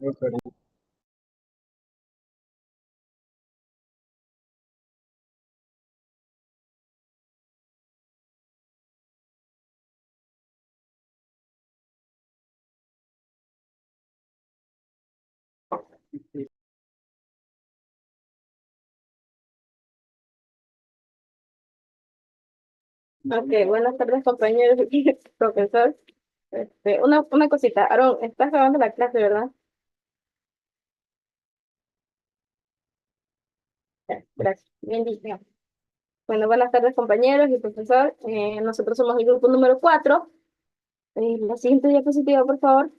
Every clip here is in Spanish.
Ok, buenas tardes compañeros y profesor. Una cosita, Aaron, estás grabando la clase, ¿verdad? Ya, gracias. Bien dicho. Bueno, buenas tardes compañeros y profesor. Nosotros somos el grupo número 4. La siguiente diapositiva, por favor.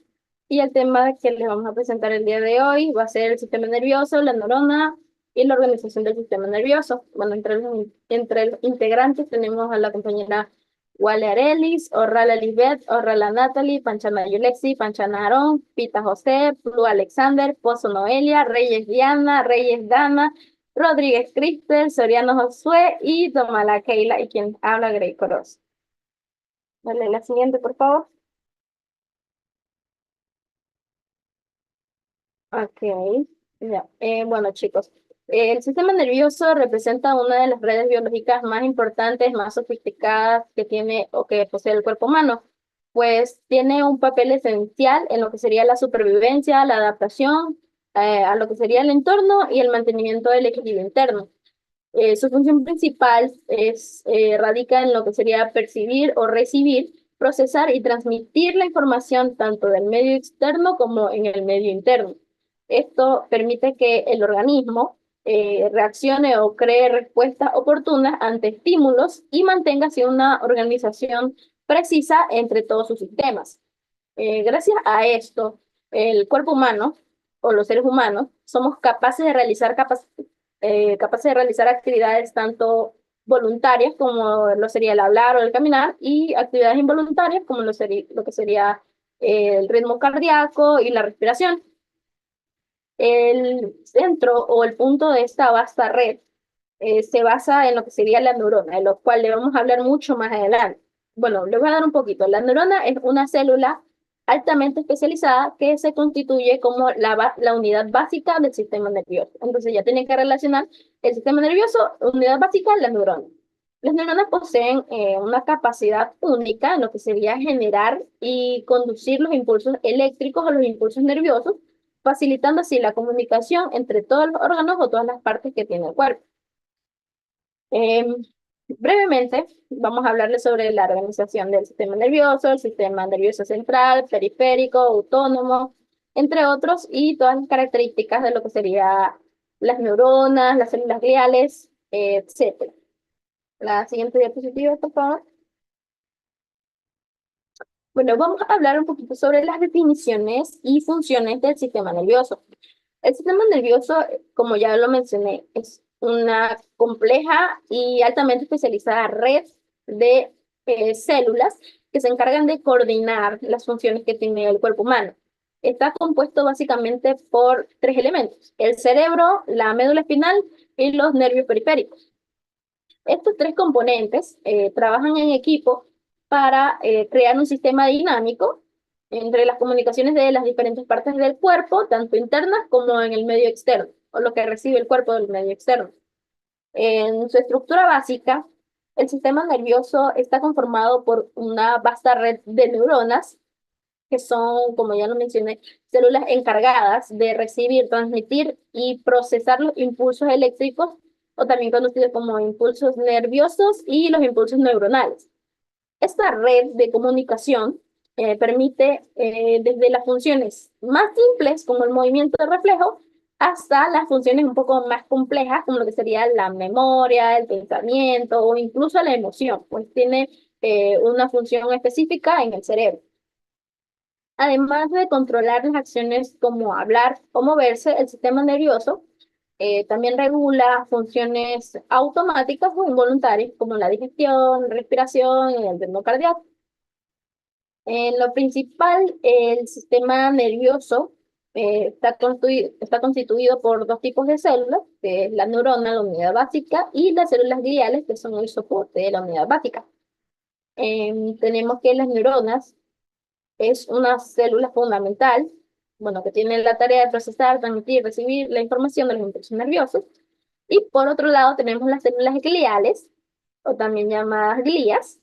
Y el tema que les vamos a presentar el día de hoy va a ser el sistema nervioso, la neurona y la organización del sistema nervioso. Bueno, entre los integrantes tenemos a la compañera Wale Arelis, Orrala Lisbeth, Orrala Natalie, Panchana Yulexi, Panchana Aarón, Pita José, Plu Alexander, Pozo Noelia, Reyes Diana, Reyes Dana, Rodríguez Cristel, Soriano Josué y Domala Keila, y quien habla Grey Coros. Dale la siguiente, por favor. Ok, ya. Bueno, chicos, el sistema nervioso representa una de las redes biológicas más importantes, más sofisticadas que tiene o que posee el cuerpo humano, pues tiene un papel esencial en lo que sería la supervivencia, la adaptación, a lo que sería el entorno y el mantenimiento del equilibrio interno. Su función principal radica en lo que sería percibir o recibir, procesar y transmitir la información tanto del medio externo como en el medio interno. Esto permite que el organismo reaccione o cree respuestas oportunas ante estímulos y mantenga así una organización precisa entre todos sus sistemas. Gracias a esto, el cuerpo humano o los seres humanos somos capaces de realizar actividades tanto voluntarias como lo sería el hablar o el caminar y actividades involuntarias como lo que sería el ritmo cardíaco y la respiración. El centro o el punto de esta vasta red se basa en lo que sería la neurona, de lo cual le vamos a hablar mucho más adelante. Bueno, le voy a dar un poquito. La neurona es una célula altamente especializada que se constituye como la unidad básica del sistema nervioso. Entonces ya tienen que relacionar el sistema nervioso, unidad básica, la neurona. Las neuronas poseen una capacidad única en lo que sería generar y conducir los impulsos eléctricos o los impulsos nerviosos, facilitando así la comunicación entre todos los órganos o todas las partes que tiene el cuerpo. Em, Brevemente, vamos a hablarles sobre la organización del sistema nervioso, el sistema nervioso central, periférico, autónomo, entre otros, y todas las características de lo que serían las neuronas, las células gliales, etcétera. La siguiente diapositiva, por favor. Bueno, vamos a hablar un poquito sobre las definiciones y funciones del sistema nervioso. El sistema nervioso, como ya lo mencioné, es una compleja y altamente especializada red de células que se encargan de coordinar las funciones que tiene el cuerpo humano. Está compuesto básicamente por tres elementos: el cerebro, la médula espinal y los nervios periféricos. Estos tres componentes trabajan en equipo para crear un sistema dinámico entre las comunicaciones de las diferentes partes del cuerpo, tanto internas como en el medio externo, o lo que recibe el cuerpo del medio externo. En su estructura básica, el sistema nervioso está conformado por una vasta red de neuronas, que son, como ya lo mencioné, células encargadas de recibir, transmitir y procesar los impulsos eléctricos, o también conocidos como impulsos nerviosos y los impulsos neuronales. Esta red de comunicación permite desde las funciones más simples, como el movimiento de reflejo, hasta las funciones un poco más complejas, como lo que sería la memoria, el pensamiento o incluso la emoción, pues tiene una función específica en el cerebro. Además de controlar las acciones como hablar o moverse, el sistema nervioso también regula funciones automáticas o involuntarias como la digestión, respiración y el ritmo cardíaco. En lo principal, el sistema nervioso está constituido por dos tipos de células, que es la neurona, la unidad básica, y las células gliales, que son el soporte de la unidad básica. Tenemos que las neuronas es una célula fundamental bueno, que tienen la tarea de procesar, transmitir, recibir la información de los impulsos nerviosos. Y por otro lado tenemos las células gliales, o también llamadas glías,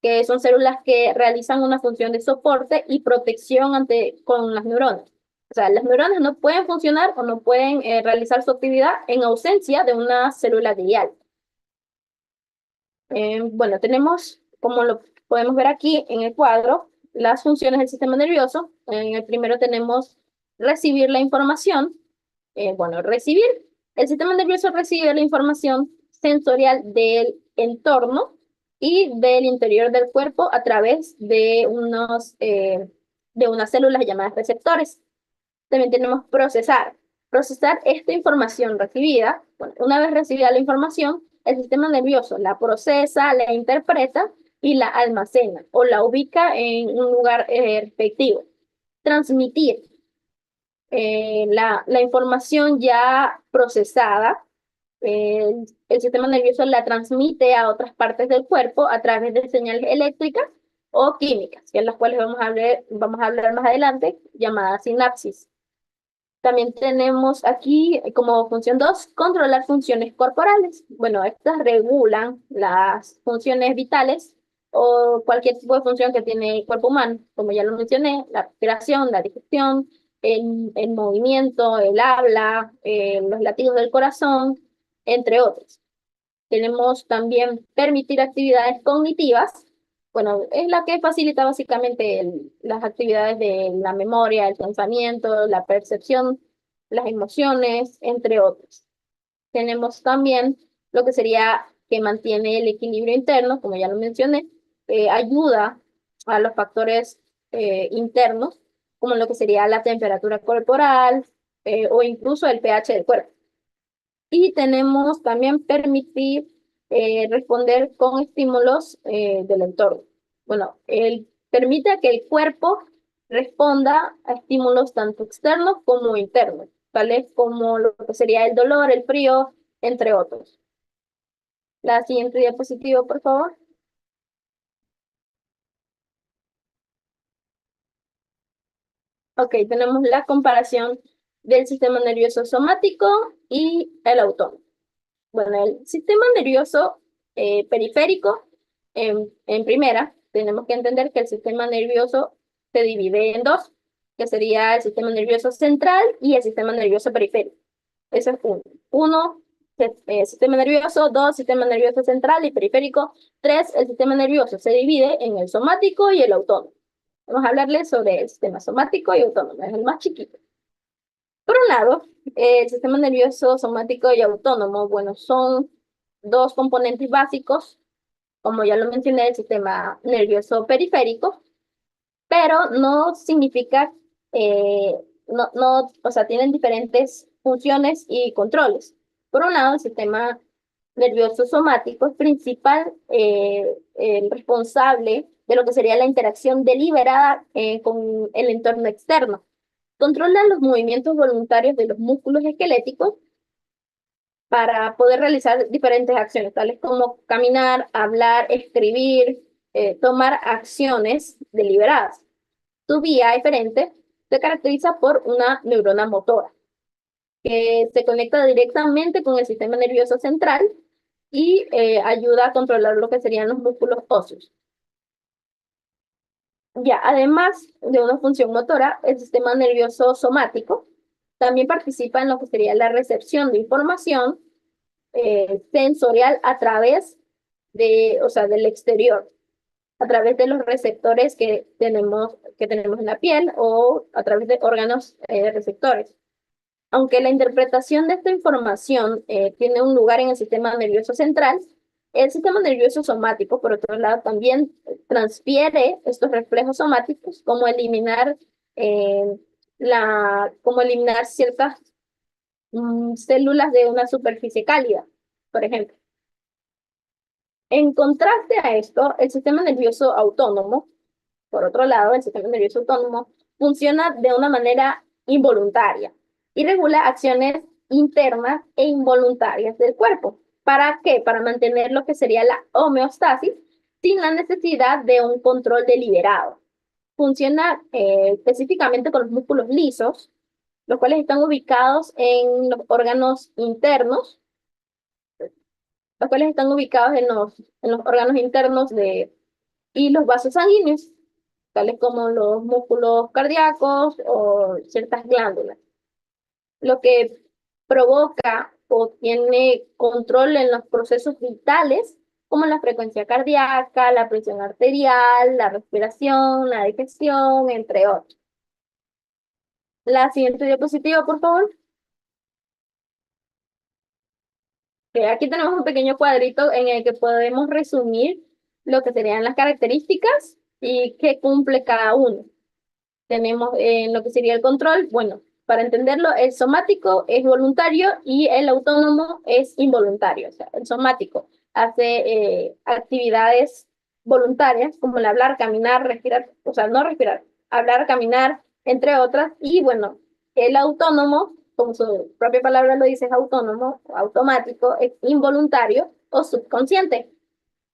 que son células que realizan una función de soporte y protección con las neuronas. O sea, las neuronas no pueden funcionar o no pueden realizar su actividad en ausencia de una célula glial. Bueno, tenemos, como lo podemos ver aquí en el cuadro, las funciones del sistema nervioso. En el primero tenemos recibir la información. Bueno, recibir. El sistema nervioso recibe la información sensorial del entorno y del interior del cuerpo a través de unas células llamadas receptores. También tenemos procesar. Procesar esta información recibida. Bueno, una vez recibida la información, el sistema nervioso la procesa, la interpreta y la almacena o la ubica en un lugar respectivo. Transmitir. La información ya procesada, el sistema nervioso la transmite a otras partes del cuerpo a través de señales eléctricas o químicas, que es las cuales vamos a hablar más adelante, llamadas sinapsis. También tenemos aquí como función 2 controlar funciones corporales. Bueno, estas regulan las funciones vitales o cualquier tipo de función que tiene el cuerpo humano, como ya lo mencioné, la respiración, la digestión, el movimiento, el habla, los latidos del corazón, entre otros. Tenemos también permitir actividades cognitivas. Bueno, es la que facilita básicamente las actividades de la memoria, el pensamiento, la percepción, las emociones, entre otros. Tenemos también lo que sería que mantiene el equilibrio interno, como ya lo mencioné, ayuda a los factores internos, como lo que sería la temperatura corporal o incluso el pH del cuerpo. Y tenemos también permitir responder con estímulos del entorno. Bueno, él permite que el cuerpo responda a estímulos tanto externos como internos, tales como lo que sería el dolor, el frío, entre otros. La siguiente diapositiva, por favor. Ok, tenemos la comparación del sistema nervioso somático y el autónomo. Bueno, el sistema nervioso periférico, en primera, tenemos que entender que el sistema nervioso se divide en dos, que sería el sistema nervioso central y el sistema nervioso periférico. Eso es uno. Uno, sistema nervioso, dos, sistema nervioso central y periférico. Tres, el sistema nervioso se divide en el somático y el autónomo. Vamos a hablarles sobre el sistema somático y autónomo, es el más chiquito. Por un lado, el sistema nervioso somático y autónomo, bueno, son dos componentes básicos, como ya lo mencioné, el sistema nervioso periférico, pero no significa, o sea, tienen diferentes funciones y controles. Por un lado, el sistema nervioso somático es principal, el responsable de lo que sería la interacción deliberada con el entorno externo. Controla los movimientos voluntarios de los músculos esqueléticos para poder realizar diferentes acciones, tales como caminar, hablar, escribir, tomar acciones deliberadas. Su vía eferente se caracteriza por una neurona motora que se conecta directamente con el sistema nervioso central y ayuda a controlar lo que serían los músculos óseos. Ya, además de una función motora, el sistema nervioso somático también participa en lo que sería la recepción de información sensorial a través o sea, del exterior, a través de los receptores que tenemos en la piel o a través de órganos receptores. Aunque la interpretación de esta información tiene un lugar en el sistema nervioso central, el sistema nervioso somático, por otro lado, también transfiere estos reflejos somáticos, eh, como eliminar ciertas células de una superficie cálida, por ejemplo. En contraste a esto, el sistema nervioso autónomo, por otro lado, el sistema nervioso autónomo funciona de una manera involuntaria y regula acciones internas e involuntarias del cuerpo. ¿Para qué? Para mantener lo que sería la homeostasis sin la necesidad de un control deliberado. funciona específicamente con los músculos lisos, los cuales están ubicados en los órganos internos, los cuales están ubicados en los órganos internos y los vasos sanguíneos, tales como los músculos cardíacos o ciertas glándulas, lo que provoca o tiene control en los procesos vitales, como la frecuencia cardíaca, la presión arterial, la respiración, la digestión, entre otros. La siguiente diapositiva, por favor. Aquí tenemos un pequeño cuadrito en el que podemos resumir lo que serían las características y qué cumple cada uno. Tenemos lo que sería el control. Bueno, para entenderlo, el somático es voluntario y el autónomo es involuntario. O sea, el somático hace actividades voluntarias como el hablar, caminar, respirar, o sea, no respirar, hablar, caminar, entre otras. Y bueno, el autónomo, como su propia palabra lo dice, es autónomo, automático, es involuntario o subconsciente.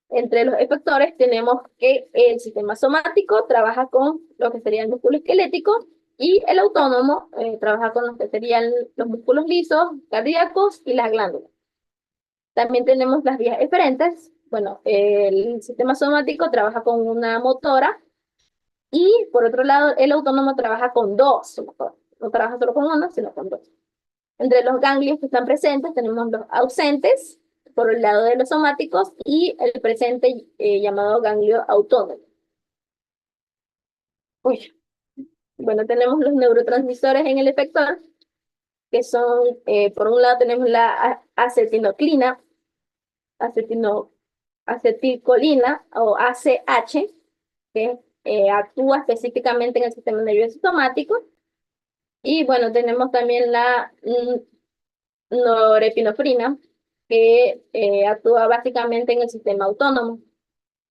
Entre los efectores tenemos que el sistema somático trabaja con lo que sería el músculo esquelético y el autónomo trabaja con lo que serían los músculos lisos, cardíacos y las glándulas. También tenemos las vías eferentes. Bueno, el sistema somático trabaja con una motora y por otro lado el autónomo trabaja con dos motores. No trabaja solo con uno, sino con dos. Entre los ganglios que están presentes tenemos los ausentes por el lado de los somáticos y el presente llamado ganglio autónomo. Uy. Bueno, tenemos los neurotransmisores en el efector, que son, por un lado tenemos la acetilcolina o ACH, que actúa específicamente en el sistema nervioso somático. Y bueno, tenemos también la norepinefrina, que actúa básicamente en el sistema autónomo.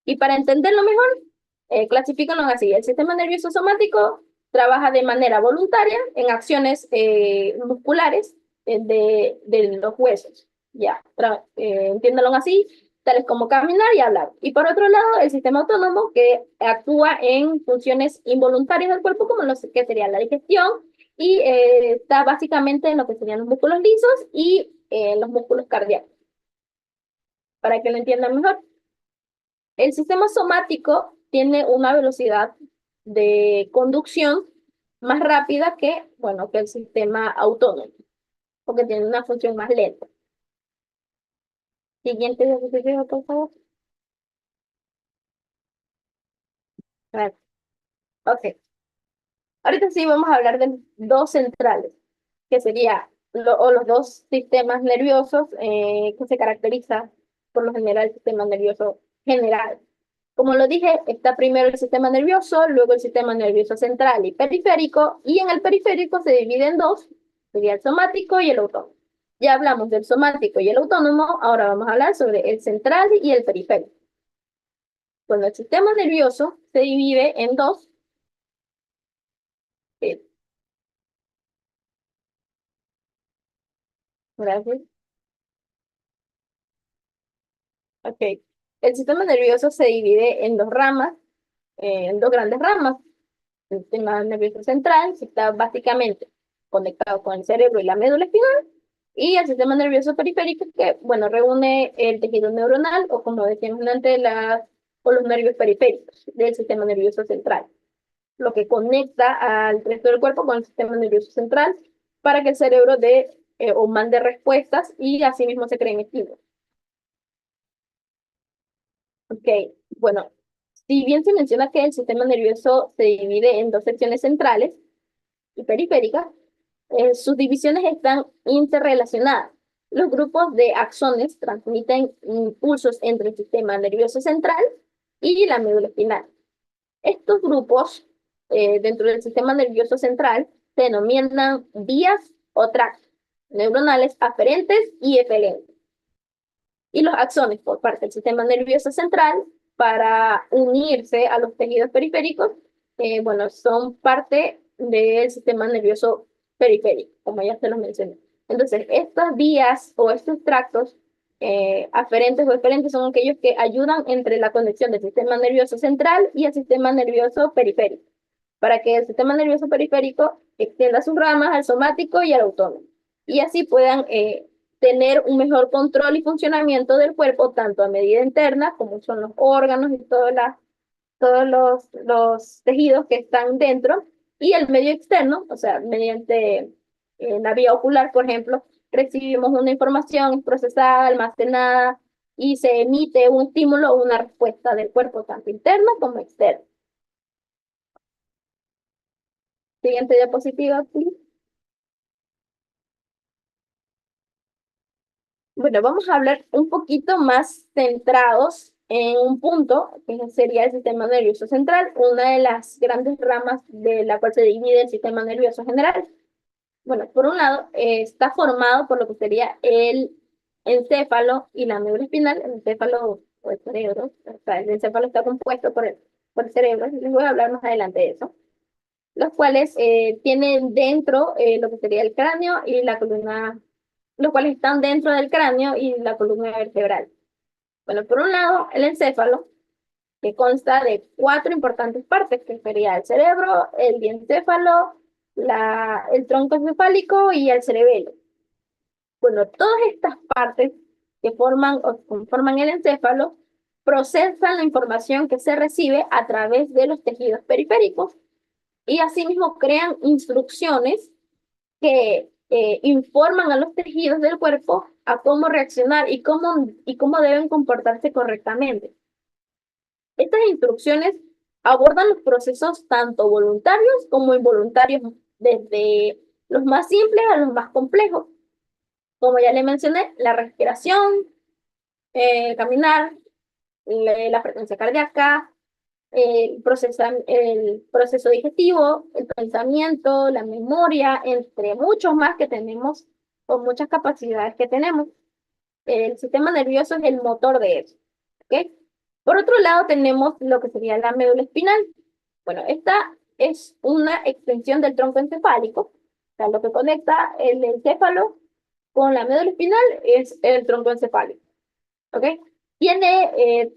Y para entenderlo mejor, clasifícanos así. El sistema nervioso somático trabaja de manera voluntaria en acciones musculares de los huesos. Ya, entiéndalo así, tales como caminar y hablar. Y por otro lado, el sistema autónomo que actúa en funciones involuntarias del cuerpo, como lo que sería la digestión, y está básicamente en lo que serían los músculos lisos y los músculos cardíacos. Para que lo entiendan mejor. El sistema somático tiene una velocidad de conducción más rápida que, bueno, que el sistema autónomo, porque tiene una función más lenta. Siguiente diapositiva, por favor. Right. Ok. Ahorita sí vamos a hablar de dos centrales, que sería o los dos sistemas nerviosos que se caracterizan por lo general el sistema nervioso general. Como lo dije, está primero el sistema nervioso, luego el sistema nervioso central y periférico, y en el periférico se divide en dos, sería el somático y el autónomo. Ya hablamos del somático y el autónomo, ahora vamos a hablar sobre el central y el periférico. Bueno, el sistema nervioso se divide en dos. eh, Gracias. Ok. El sistema nervioso se divide en dos ramas, en dos grandes ramas. El sistema nervioso central, que está básicamente conectado con el cerebro y la médula espinal, y el sistema nervioso periférico, que, bueno, reúne el tejido neuronal, o como decíamos antes, o los nervios periféricos del sistema nervioso central, lo que conecta al resto del cuerpo con el sistema nervioso central para que el cerebro dé o mande respuestas y asimismo se creen estímulos. Ok, bueno, si bien se menciona que el sistema nervioso se divide en dos secciones centrales y periféricas, sus divisiones están interrelacionadas. Los grupos de axones transmiten impulsos entre el sistema nervioso central y la médula espinal. Estos grupos, dentro del sistema nervioso central, se denominan vías o tractos neuronales aferentes y eferentes. Y los axones, por parte del sistema nervioso central, para unirse a los tejidos periféricos, bueno, son parte del sistema nervioso periférico, como ya se los mencioné. Entonces, estas vías o estos tractos aferentes o eferentes son aquellos que ayudan entre la conexión del sistema nervioso central y el sistema nervioso periférico. para que el sistema nervioso periférico extienda sus ramas al somático y al autónomo, y así puedan tener un mejor control y funcionamiento del cuerpo, tanto a medida interna, como son los órganos y todos los tejidos que están dentro, y el medio externo, o sea, mediante la vía ocular, por ejemplo, recibimos una información, es procesada, almacenada, y se emite un estímulo o una respuesta del cuerpo, tanto interna como externa. Siguiente diapositiva, please. Bueno, vamos a hablar un poquito más centrados en un punto, que sería el sistema nervioso central, una de las grandes ramas de la cual se divide el sistema nervioso general. Bueno, por un lado, está formado por lo que sería el encéfalo y la médula espinal. El encéfalo o el cerebro, o sea, el encéfalo está compuesto por el cerebro, les voy a hablar más adelante de eso, los cuales tienen dentro lo que sería el cráneo y la columna, los cuales están dentro del cráneo y la columna vertebral. Bueno, por un lado, el encéfalo, que consta de cuatro importantes partes, que sería el cerebro, el diencéfalo, el tronco encefálico y el cerebelo. Bueno, todas estas partes que forman o conforman el encéfalo procesan la información que se recibe a través de los tejidos periféricos y asimismo crean instrucciones que informan a los tejidos del cuerpo a cómo reaccionar y cómo deben comportarse correctamente. Estas instrucciones abordan los procesos tanto voluntarios como involuntarios, desde los más simples a los más complejos. Como ya le mencioné, la respiración, caminar, la frecuencia cardíaca, el proceso digestivo, el pensamiento, la memoria, entre muchos más que tenemos, con muchas capacidades que tenemos. El sistema nervioso es el motor de eso, ¿ok? Por otro lado, tenemos lo que sería la médula espinal. Bueno, esta es una extensión del tronco encefálico, o sea, lo que conecta el encéfalo con la médula espinal es el tronco encefálico, ¿ok? Tiene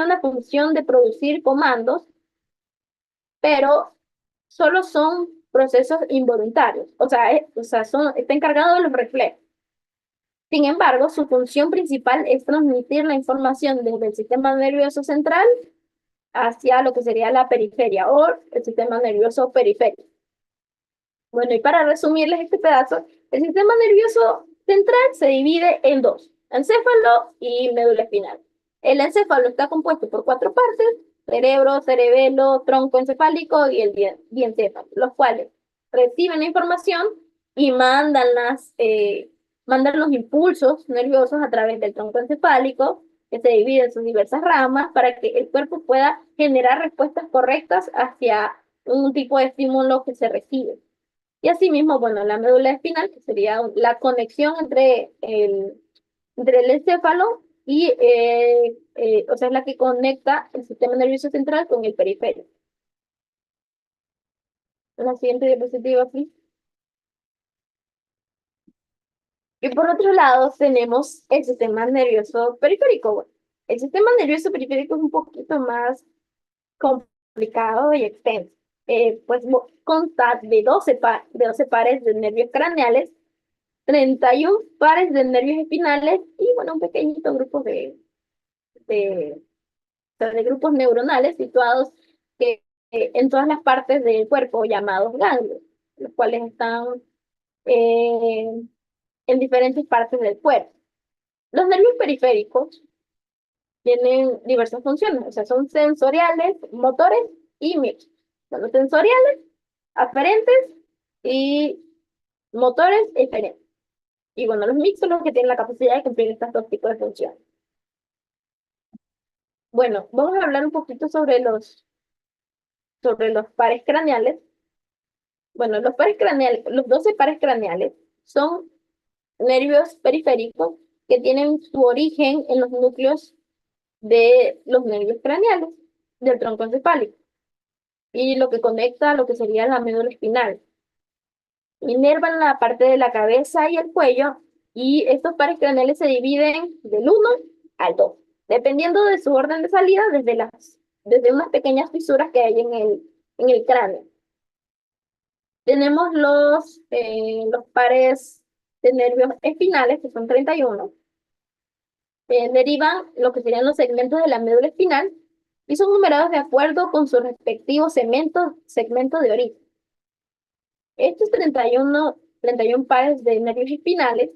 una función de producir comandos, pero solo son procesos involuntarios, está encargado de los reflejos. Sin embargo, su función principal es transmitir la información desde el sistema nervioso central hacia lo que sería la periferia o el sistema nervioso periférico. Bueno, y para resumirles este pedazo, el sistema nervioso central se divide en dos, encéfalo y médula espinal. El encéfalo está compuesto por cuatro partes: cerebro, cerebelo, tronco encefálico y el diencéfalo, los cuales reciben la información y mandan los impulsos nerviosos a través del tronco encefálico, que se divide en sus diversas ramas, para que el cuerpo pueda generar respuestas correctas hacia un tipo de estímulo que se recibe. Y asimismo, bueno, la médula espinal, que sería la conexión entre el encéfalo y, o sea, es la que conecta el sistema nervioso central con el periférico. La siguiente diapositiva, please. Y por otro lado, tenemos el sistema nervioso periférico. Bueno, el sistema nervioso periférico es un poquito más complicado y extenso. Pues consta de 12 pares de nervios craneales, 31 pares de nervios espinales y, bueno, un pequeñito grupo de, de grupos neuronales situados en todas las partes del cuerpo, llamados ganglios, los cuales están eh, en diferentes partes del cuerpo. Los nervios periféricos tienen diversas funciones, o sea, son sensoriales, motores y mixtos. Son los sensoriales, aferentes y motores eferentes. Y bueno, los mixtos son los que tienen la capacidad de cumplir estos dos tipos de funciones. Bueno, vamos a hablar un poquito sobre los pares craneales. Bueno, los 12 pares craneales son nervios periféricos que tienen su origen en los núcleos de los nervios craneales del tronco encefálico y lo que conecta a lo que sería la médula espinal. Inervan la parte de la cabeza y el cuello, y estos pares craneales se dividen del 1 al 2, dependiendo de su orden de salida desde unas pequeñas fisuras que hay en el cráneo. Tenemos los pares de nervios espinales, que son 31, derivan lo que serían los segmentos de la médula espinal y son numerados de acuerdo con su respectivo segmento de origen. Estos 31 pares de nervios espinales,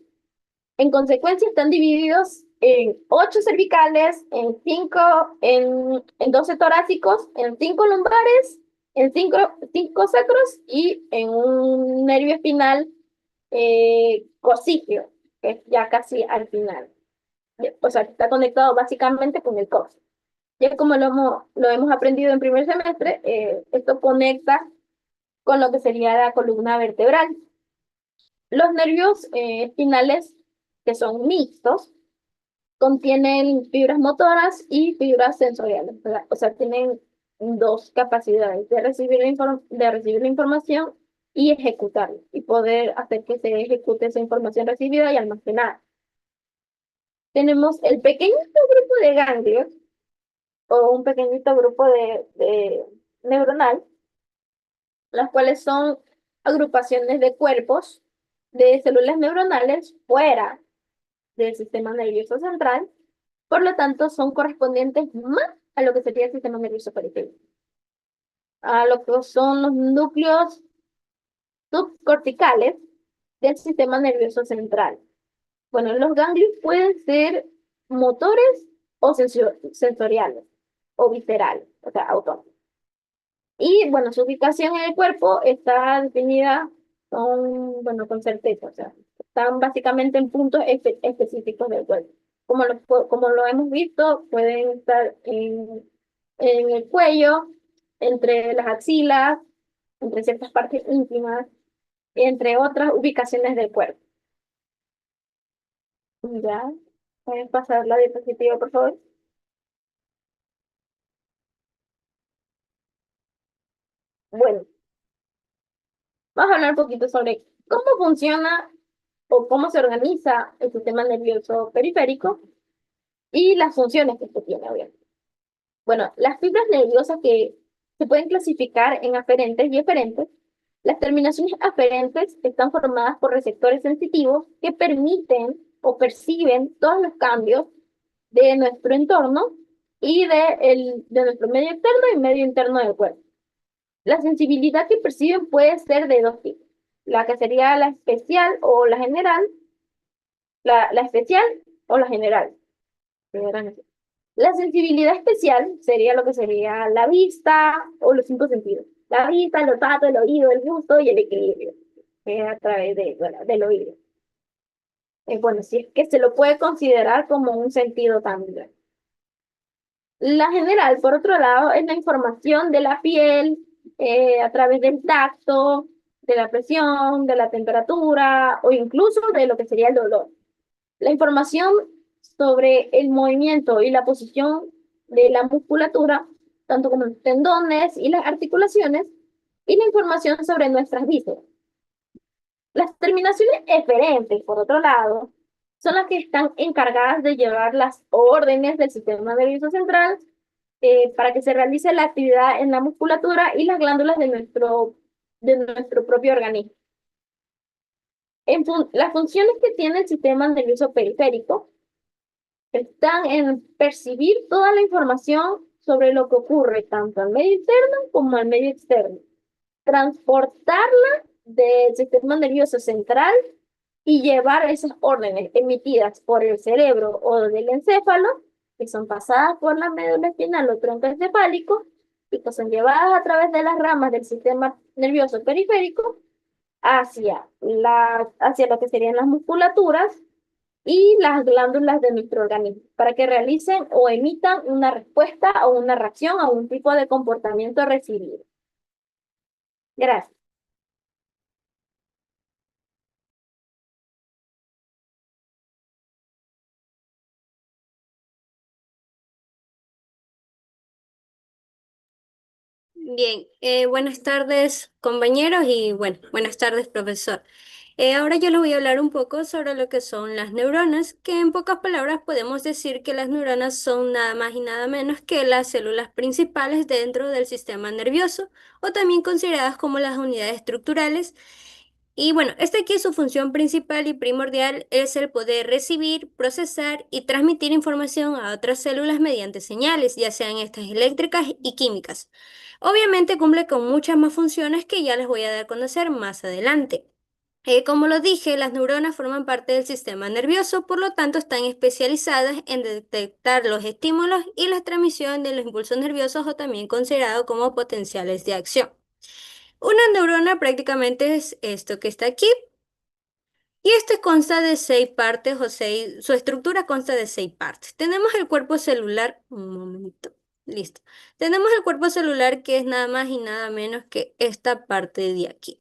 en consecuencia, están divididos en 8 cervicales, en 12 torácicos, en 5 lumbares, en 5 sacros y en un nervio espinal cocígeo, que es ya casi al final. O sea, está conectado básicamente con el coxis. Ya como lo hemos aprendido en primer semestre, esto conecta con lo que sería la columna vertebral. Los nervios espinales, que son mixtos, contienen fibras motoras y fibras sensoriales, ¿verdad? O sea, tienen dos capacidades de recibir la información y ejecutarla, y poder hacer que se ejecute esa información recibida y almacenada. Tenemos el pequeñito grupo de ganglios o un pequeñito grupo de neuronal, las cuales son agrupaciones de cuerpos de células neuronales fuera del sistema nervioso central, por lo tanto son correspondientes más a lo que sería el sistema nervioso periférico, a lo que son los núcleos subcorticales del sistema nervioso central. Bueno, los ganglios pueden ser motores o sensoriales o viscerales, o sea, autónomos. Y bueno, su ubicación en el cuerpo está definida con certeza, o sea, están básicamente en puntos específicos del cuerpo. Como lo hemos visto, pueden estar en el cuello, entre las axilas, entre ciertas partes íntimas, entre otras ubicaciones del cuerpo. Ya, pueden pasar la diapositiva, por favor. Bueno, vamos a hablar un poquito sobre cómo funciona o cómo se organiza el sistema nervioso periférico y las funciones que esto tiene, obviamente. Bueno, las fibras nerviosas que se pueden clasificar en aferentes y eferentes. Las terminaciones aferentes están formadas por receptores sensitivos que permiten o perciben todos los cambios de nuestro entorno y de nuestro medio externo y medio interno del cuerpo. La sensibilidad que perciben puede ser de dos tipos: la que sería la especial o la general, la especial o la general. La sensibilidad especial sería lo que sería la vista o los cinco sentidos. La vista, el olfato, el oído, el gusto y el equilibrio, a través bueno, del oído. Bueno, si es que se lo puede considerar como un sentido también. La general, por otro lado, es la información de la piel a través del tacto, de la presión, de la temperatura o incluso de lo que sería el dolor. La información sobre el movimiento y la posición de la musculatura, tanto como los tendones y las articulaciones, y la información sobre nuestras vísceras. Las terminaciones eferentes, por otro lado, son las que están encargadas de llevar las órdenes del sistema nervioso central para que se realice la actividad en la musculatura y las glándulas de nuestro propio organismo. Las funciones que tiene el sistema nervioso periférico están en percibir toda la información sobre lo que ocurre tanto al medio interno como al medio externo, transportarla del sistema nervioso central y llevar esas órdenes emitidas por el cerebro o del encéfalo, que son pasadas por la médula espinal o tronco encefálico, y que son llevadas a través de las ramas del sistema nervioso periférico hacia lo que serían las musculaturas y las glándulas de nuestro organismo, para que realicen o emitan una respuesta o una reacción a un tipo de comportamiento recibido. Gracias. Bien, buenas tardes compañeros y bueno, buenas tardes profesor. Ahora yo les voy a hablar un poco sobre lo que son las neuronas, que en pocas palabras podemos decir que las neuronas son nada más y nada menos que las células principales dentro del sistema nervioso, o también consideradas como las unidades estructurales. Y bueno, esta aquí su función principal y primordial es el poder recibir, procesar y transmitir información a otras células mediante señales, ya sean estas eléctricas y químicas. Obviamente cumple con muchas más funciones que ya les voy a dar a conocer más adelante. Como lo dije, las neuronas forman parte del sistema nervioso, por lo tanto están especializadas en detectar los estímulos y la transmisión de los impulsos nerviosos o también considerados como potenciales de acción. Una neurona prácticamente es esto que está aquí y este consta de 6 partes o su estructura consta de 6 partes. Tenemos el cuerpo celular, un momento, listo. Tenemos el cuerpo celular que es nada más y nada menos que esta parte de aquí.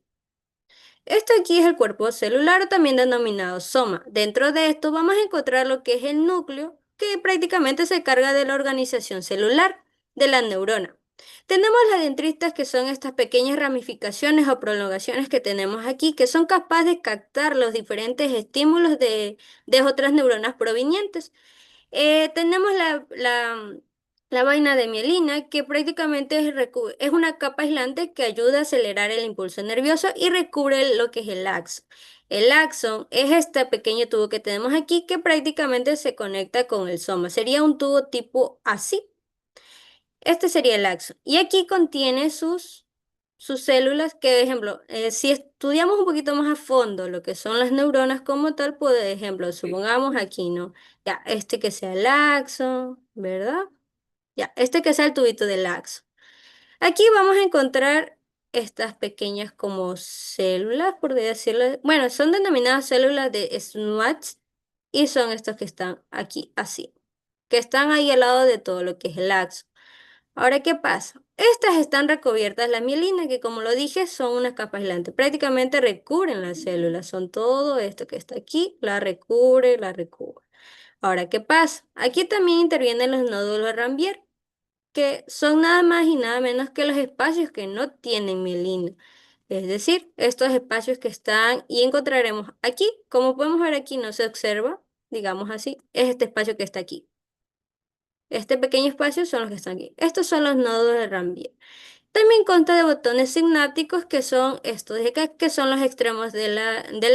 Esto aquí es el cuerpo celular, también denominado soma. Dentro de esto vamos a encontrar lo que es el núcleo, que prácticamente se carga de la organización celular de la neurona. Tenemos las dendritas, que son estas pequeñas ramificaciones o prolongaciones que tenemos aquí, que son capaces de captar los diferentes estímulos de otras neuronas provenientes. Tenemos la vaina de mielina, que prácticamente es una capa aislante que ayuda a acelerar el impulso nervioso y recubre lo que es el axón. El axón es este pequeño tubo que tenemos aquí que prácticamente se conecta con el soma. Sería un tubo tipo así. Este sería el axón. Y aquí contiene sus células que, por ejemplo, si estudiamos un poquito más a fondo lo que son las neuronas como tal, por ejemplo, supongamos aquí, ¿no? Ya, este que sea el axón, ¿verdad? Ya, este que sea el tubito del axón. Aquí vamos a encontrar estas pequeñas como células, por decirlo. Bueno, son denominadas células de Schwann y son estos que están aquí, así, que están ahí al lado de todo lo que es el axón. Ahora, ¿qué pasa? Estas están recubiertas la mielina, que como lo dije, son unas capas aislantes. Prácticamente recubren las células. Son todo esto que está aquí, la recubre, la recubre. Ahora, ¿qué pasa? Aquí también intervienen los nódulos de Rambier, que son nada más y nada menos que los espacios que no tienen mielina. Es decir, estos espacios que están y encontraremos aquí, como podemos ver aquí, no se observa, digamos así, es este espacio que está aquí. Este pequeño espacio son los que están aquí. Estos son los nodos de Rambier. También consta de botones sinápticos que son estos de acá, que son los extremos del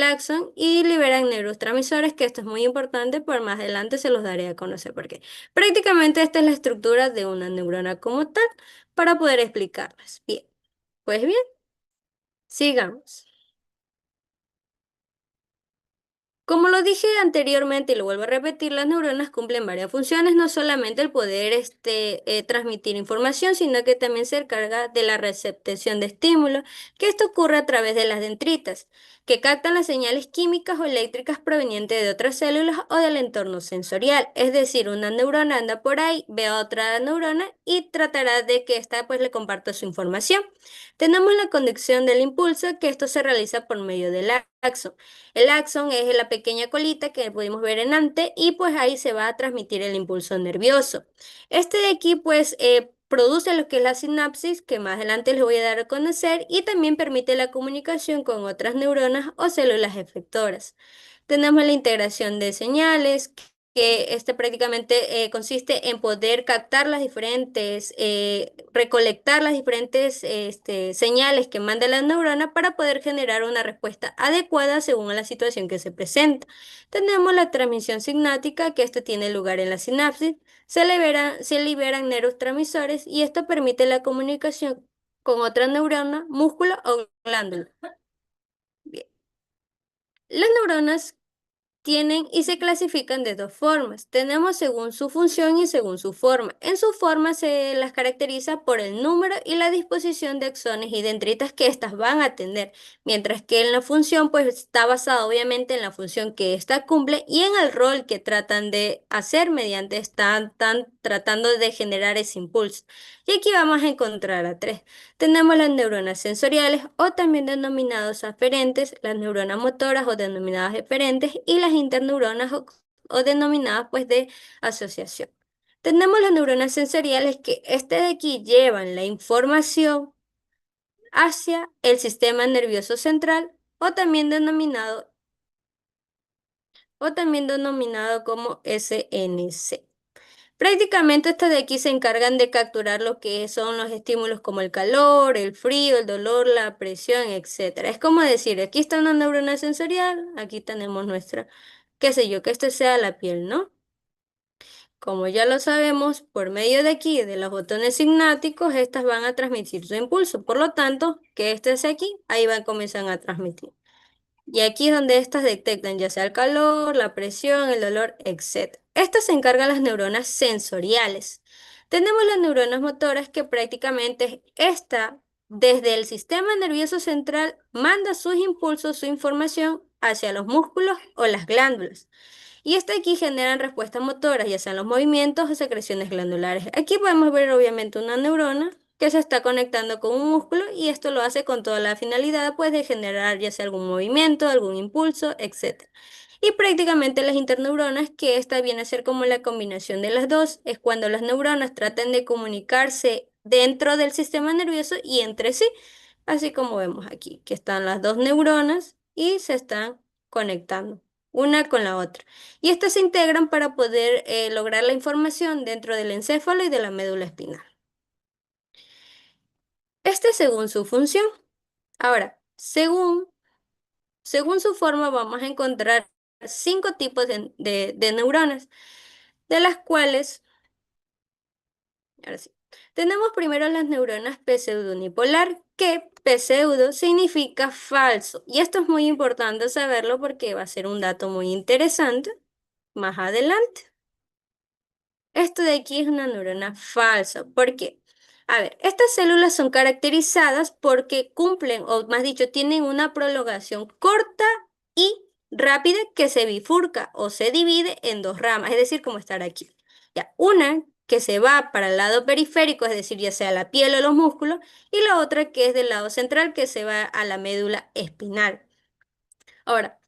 axón y liberan neurotransmisores, que esto es muy importante, por más adelante se los daré a conocer porque prácticamente esta es la estructura de una neurona como tal para poder explicarlas. Bien, pues bien, sigamos. Como lo dije anteriormente y lo vuelvo a repetir, las neuronas cumplen varias funciones, no solamente el poder transmitir información, sino que también se encarga de la receptación de estímulos, que esto ocurre a través de las dendritas, que captan las señales químicas o eléctricas provenientes de otras células o del entorno sensorial. Es decir, una neurona anda por ahí, ve a otra neurona y tratará de que ésta pues le comparta su información. Tenemos la conducción del impulso, que esto se realiza por medio del axón. El axón es la pequeña colita que pudimos ver en antes y pues ahí se va a transmitir el impulso nervioso. Este de aquí pues produce lo que es la sinapsis, que más adelante les voy a dar a conocer, y también permite la comunicación con otras neuronas o células efectoras. Tenemos la integración de señales, que este prácticamente consiste en poder captar las diferentes, recolectar las diferentes señales que manda la neurona para poder generar una respuesta adecuada según la situación que se presenta. Tenemos la transmisión sináptica, que esto tiene lugar en la sinapsis, se liberan neurotransmisores y esto permite la comunicación con otra neurona, músculo o glándula. Bien. Las neuronas tienen y se clasifican de dos formas. Tenemos según su función y según su forma. En su forma se las caracteriza por el número y la disposición de axones y dendritas que éstas van a tener, mientras que en la función pues está basada obviamente en la función que ésta cumple y en el rol que tratan de hacer mediante están tratando de generar ese impulso. Y aquí vamos a encontrar a tres. Tenemos las neuronas sensoriales o también denominadas aferentes, las neuronas motoras o denominadas eferentes y las interneuronas o denominadas pues de asociación. Tenemos las neuronas sensoriales, que este de aquí llevan la información hacia el sistema nervioso central, o también denominado, o también denominado como SNC. Prácticamente estas de aquí se encargan de capturar lo que son los estímulos como el calor, el frío, el dolor, la presión, etcétera. Es como decir, aquí está una neurona sensorial, aquí tenemos nuestra, qué sé yo, que este sea la piel, ¿no? Como ya lo sabemos, por medio de aquí, de los botones signáticos, estas van a transmitir su impulso. Por lo tanto, que este es aquí, ahí van a comenzar a transmitir. Y aquí es donde estas detectan ya sea el calor, la presión, el dolor, etc. Estas se encargan las neuronas sensoriales. Tenemos las neuronas motoras que prácticamente esta, desde el sistema nervioso central, manda sus impulsos, su información hacia los músculos o las glándulas. Y esta aquí generan respuestas motoras, ya sean los movimientos o secreciones glandulares. Aquí podemos ver obviamente una neurona que se está conectando con un músculo y esto lo hace con toda la finalidad pues de generar ya sea algún movimiento, algún impulso, etc. Y prácticamente las interneuronas, que esta viene a ser como la combinación de las dos, es cuando las neuronas tratan de comunicarse dentro del sistema nervioso y entre sí, así como vemos aquí, que están las dos neuronas y se están conectando una con la otra. Y estas se integran para poder lograr la información dentro del encéfalo y de la médula espinal. Este según su función. Ahora, según su forma, vamos a encontrar cinco tipos de neuronas, de las cuales, ahora sí, tenemos primero las neuronas pseudounipolar, que pseudo significa falso. Y esto es muy importante saberlo porque va a ser un dato muy interesante más adelante. Esto de aquí es una neurona falsa. ¿Por qué? A ver, estas células son caracterizadas porque cumplen, o más dicho, tienen una prolongación corta y rápida que se bifurca o se divide en dos ramas, es decir, como estar aquí. Ya, una que se va para el lado periférico, es decir, ya sea la piel o los músculos, y la otra que es del lado central, que se va a la médula espinal. Ahora,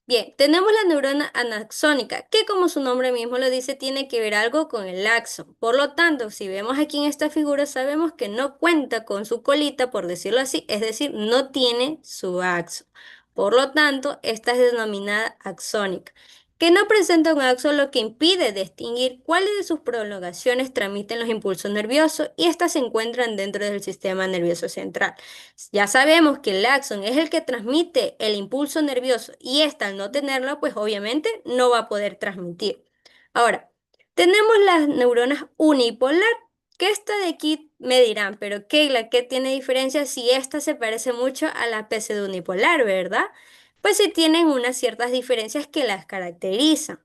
bien, tenemos la neurona anaxónica, que como su nombre mismo lo dice, tiene que ver algo con el axón. Por lo tanto, si vemos aquí en esta figura, sabemos que no cuenta con su colita, por decirlo así, es decir, no tiene su axón. Por lo tanto, esta es denominada axónica, que no presenta un axón, lo que impide distinguir cuáles de sus prolongaciones transmiten los impulsos nerviosos y estas se encuentran dentro del sistema nervioso central. Ya sabemos que el axón es el que transmite el impulso nervioso y esta al no tenerlo, pues obviamente no va a poder transmitir. Ahora, tenemos las neuronas unipolar, que esta de aquí me dirán, pero Keila, ¿qué tiene diferencia si esta se parece mucho a la pseudounipolar, verdad? Pues sí tienen unas ciertas diferencias que las caracterizan.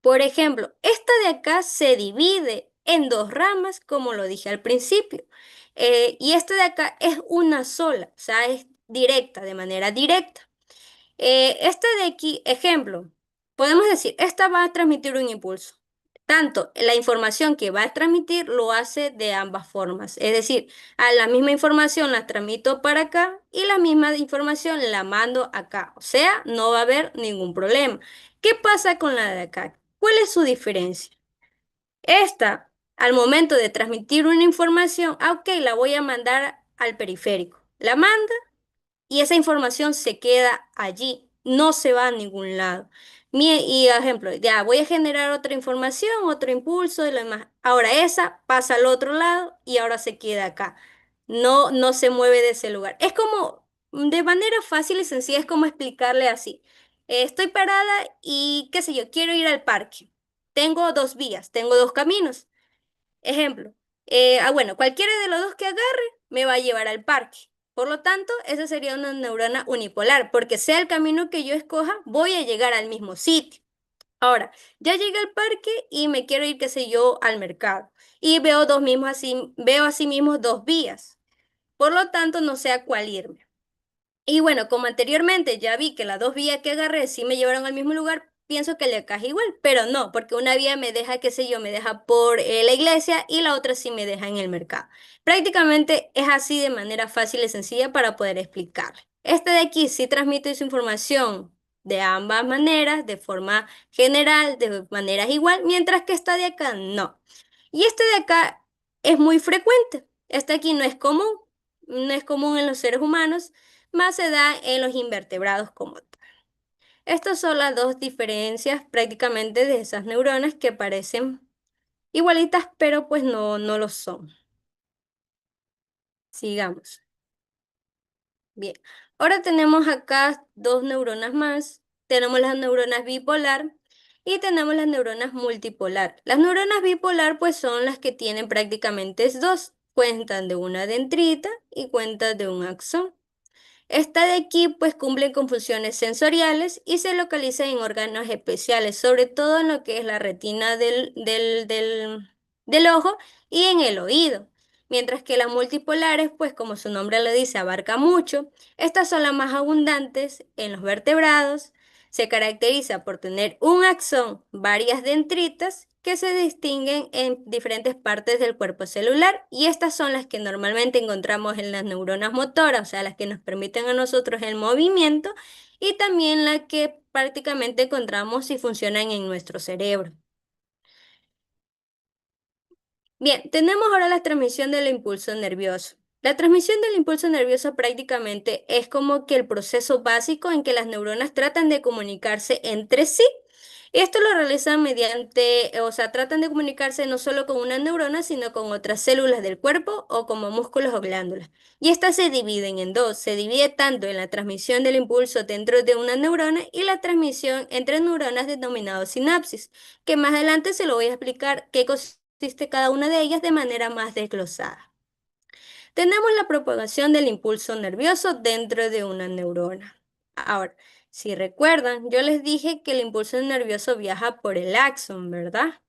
Por ejemplo, esta de acá se divide en dos ramas, como lo dije al principio. Y esta de acá es una sola, o sea, es directa, de manera directa. Esta de aquí, ejemplo, podemos decir, esta va a transmitir un impulso. Tanto la información que va a transmitir lo hace de ambas formas. Es decir, a la misma información la transmito para acá y la misma información la mando acá. O sea, no va a haber ningún problema. ¿Qué pasa con la de acá? ¿Cuál es su diferencia? Esta, al momento de transmitir una información, ok, la voy a mandar al periférico. La manda y esa información se queda allí, no se va a ningún lado. Y ejemplo, ya voy a generar otra información, otro impulso y lo demás. Ahora esa pasa al otro lado y ahora se queda acá. No, no se mueve de ese lugar. Es como, de manera fácil y sencilla, es como explicarle así. Estoy parada y, qué sé yo, quiero ir al parque. Tengo dos vías, tengo dos caminos. Ejemplo, bueno, cualquiera de los dos que agarre me va a llevar al parque. Por lo tanto, esa sería una neurona unipolar, porque sea el camino que yo escoja, voy a llegar al mismo sitio. Ahora, ya llegué al parque y me quiero ir, qué sé yo, al mercado. Y veo así mismo dos vías. Por lo tanto, no sé a cuál irme. Y bueno, como anteriormente ya vi que las dos vías que agarré sí me llevaron al mismo lugar, pienso que le caje igual, pero no, porque una vía me deja, qué sé yo, me deja por la iglesia y la otra sí me deja en el mercado. Prácticamente es así de manera fácil y sencilla para poder explicarle. Este de aquí sí transmite su información de ambas maneras, de forma general, de maneras igual, mientras que esta de acá no. Y este de acá es muy frecuente. Este aquí no es común en los seres humanos. más se da en los invertebrados como tal. Estas son las dos diferencias prácticamente de esas neuronas que parecen igualitas, pero pues no lo son. Sigamos. Bien, ahora tenemos acá dos neuronas más. Tenemos las neuronas bipolar y tenemos las neuronas multipolar. Las neuronas bipolar pues son las que tienen prácticamente dos. Cuentan de una dendrita y cuentan de un axón. Esta de aquí pues cumple con funciones sensoriales y se localiza en órganos especiales, sobre todo en lo que es la retina del ojo y en el oído. Mientras que las multipolares, pues como su nombre lo dice, abarca mucho. Estas son las más abundantes en los vertebrados. Se caracteriza por tener un axón, varias dendritas que se distinguen en diferentes partes del cuerpo celular y estas son las que normalmente encontramos en las neuronas motoras, o sea, las que nos permiten a nosotros el movimiento y también las que prácticamente encontramos si funcionan en nuestro cerebro. Bien, tenemos ahora la transmisión del impulso nervioso. La transmisión del impulso nervioso prácticamente es como que el proceso básico en que las neuronas tratan de comunicarse entre sí. Y esto lo realizan mediante, o sea, tratan de comunicarse no solo con una neurona, sino con otras células del cuerpo o como músculos o glándulas. Y estas se dividen en dos. Se divide tanto en la transmisión del impulso dentro de una neurona y la transmisión entre neuronas denominado sinapsis, que más adelante se lo voy a explicar qué consiste cada una de ellas de manera más desglosada. Tenemos la propagación del impulso nervioso dentro de una neurona. Ahora, si recuerdan, yo les dije que el impulso nervioso viaja por el axón, ¿verdad?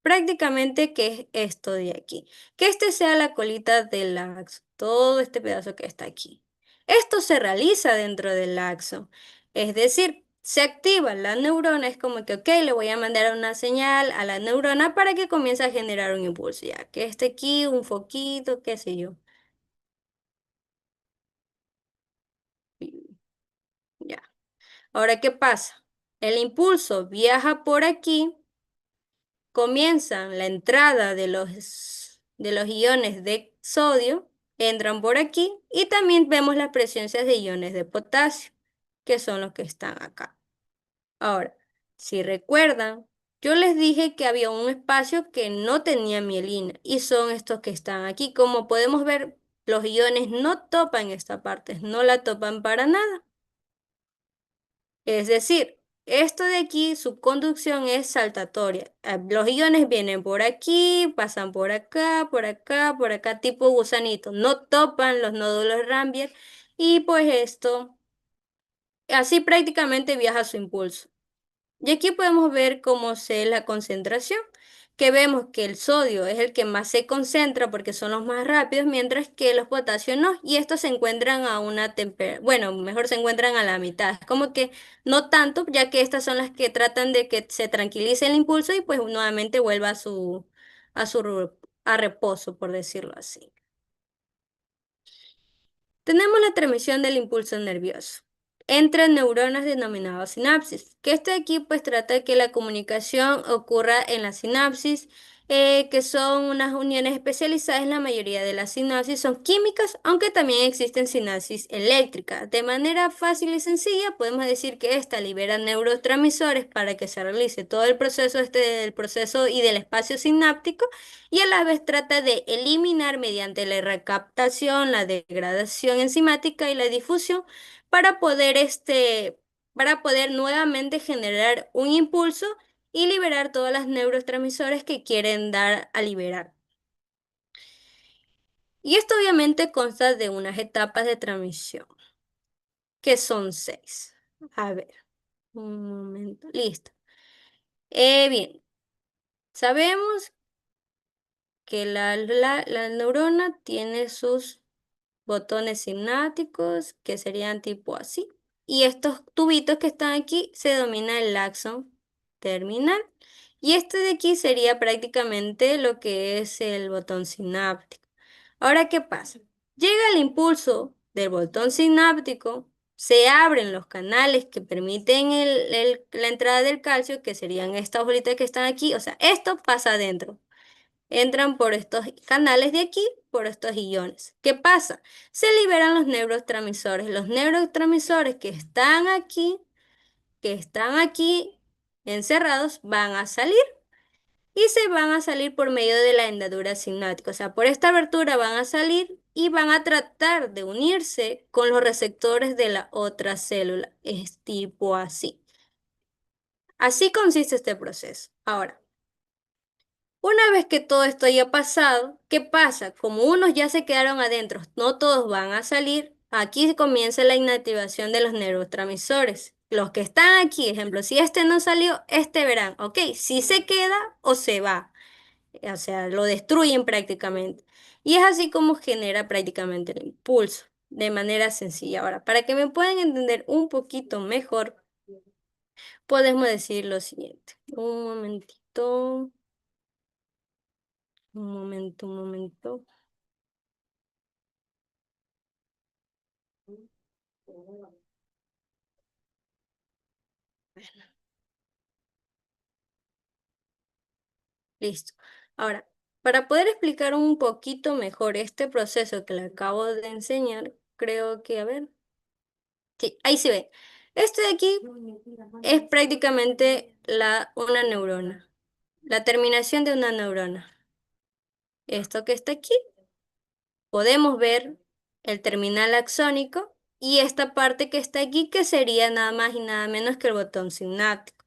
Prácticamente que es esto de aquí. Que este sea la colita del axón, todo este pedazo que está aquí. Esto se realiza dentro del axón, es decir, se activa la neurona, es como que, ok, le voy a mandar una señal a la neurona para que comience a generar un impulso, ya que este aquí, un foquito, qué sé yo. Ya. Ahora, ¿qué pasa? El impulso viaja por aquí, comienza la entrada de los iones de sodio, entran por aquí y también vemos las presencias de iones de potasio, que son los que están acá. Ahora, si recuerdan, yo les dije que había un espacio que no tenía mielina y son estos que están aquí. Como podemos ver, los iones no topan esta parte, no la topan para nada. Es decir, esto de aquí, su conducción es saltatoria. Los iones vienen por aquí, pasan por acá, tipo gusanito. No topan los nódulos Rambier y pues esto, así prácticamente viaja su impulso. Y aquí podemos ver cómo es la concentración, que vemos que el sodio es el que más se concentra porque son los más rápidos, mientras que los potasios no, y estos se encuentran a una temperatura, bueno, mejor se encuentran a la mitad, es como que no tanto, ya que estas son las que tratan de que se tranquilice el impulso y pues nuevamente vuelva a reposo, por decirlo así. Tenemos la transmisión del impulso nervioso entre neuronas denominadas sinapsis, que este aquí pues trata de que la comunicación ocurra en la sinapsis, que son unas uniones especializadas. En la mayoría de las sinapsis son químicas, aunque también existen sinapsis eléctricas. De manera fácil y sencilla podemos decir que esta libera neurotransmisores para que se realice todo el proceso del proceso y del espacio sináptico y a la vez trata de eliminar mediante la recaptación, la degradación enzimática y la difusión para poder nuevamente generar un impulso y liberar todas las neurotransmisores que quieren dar a liberar. Y esto obviamente consta de unas etapas de transmisión, que son 6. A ver, un momento, listo. Bien, sabemos que la neurona tiene sus botones sinápticos, que serían tipo así. Y estos tubitos que están aquí se denomina el axón terminal. Y este de aquí sería prácticamente lo que es el botón sináptico. Ahora, ¿qué pasa? Llega el impulso del botón sináptico, se abren los canales que permiten la entrada del calcio, que serían estas bolitas que están aquí. O sea, esto pasa adentro. Entran por estos canales de aquí, por estos iones. ¿Qué pasa? Se liberan los neurotransmisores. Los neurotransmisores que están aquí encerrados, van a salir y se van a salir por medio de la hendidura sináptica. O sea, por esta abertura van a salir y van a tratar de unirse con los receptores de la otra célula. Es tipo así. Así consiste este proceso. Ahora, una vez que todo esto haya pasado, ¿qué pasa? Como unos ya se quedaron adentro, no todos van a salir, aquí comienza la inactivación de los neurotransmisores. Los que están aquí, ejemplo, si este no salió, este verán, ok, si se queda o se va. O sea, lo destruyen prácticamente. Y es así como genera prácticamente el impulso, de manera sencilla. Ahora, para que me puedan entender un poquito mejor, podemos decir lo siguiente. Un momentito, un momento. Listo. Ahora, para poder explicar un poquito mejor este proceso que le acabo de enseñar, creo que, a ver, sí, ahí se ve. Este de aquí es prácticamente una neurona, la terminación de una neurona. Esto que está aquí, podemos ver el terminal axónico y esta parte que está aquí, que sería nada más y nada menos que el botón sináptico.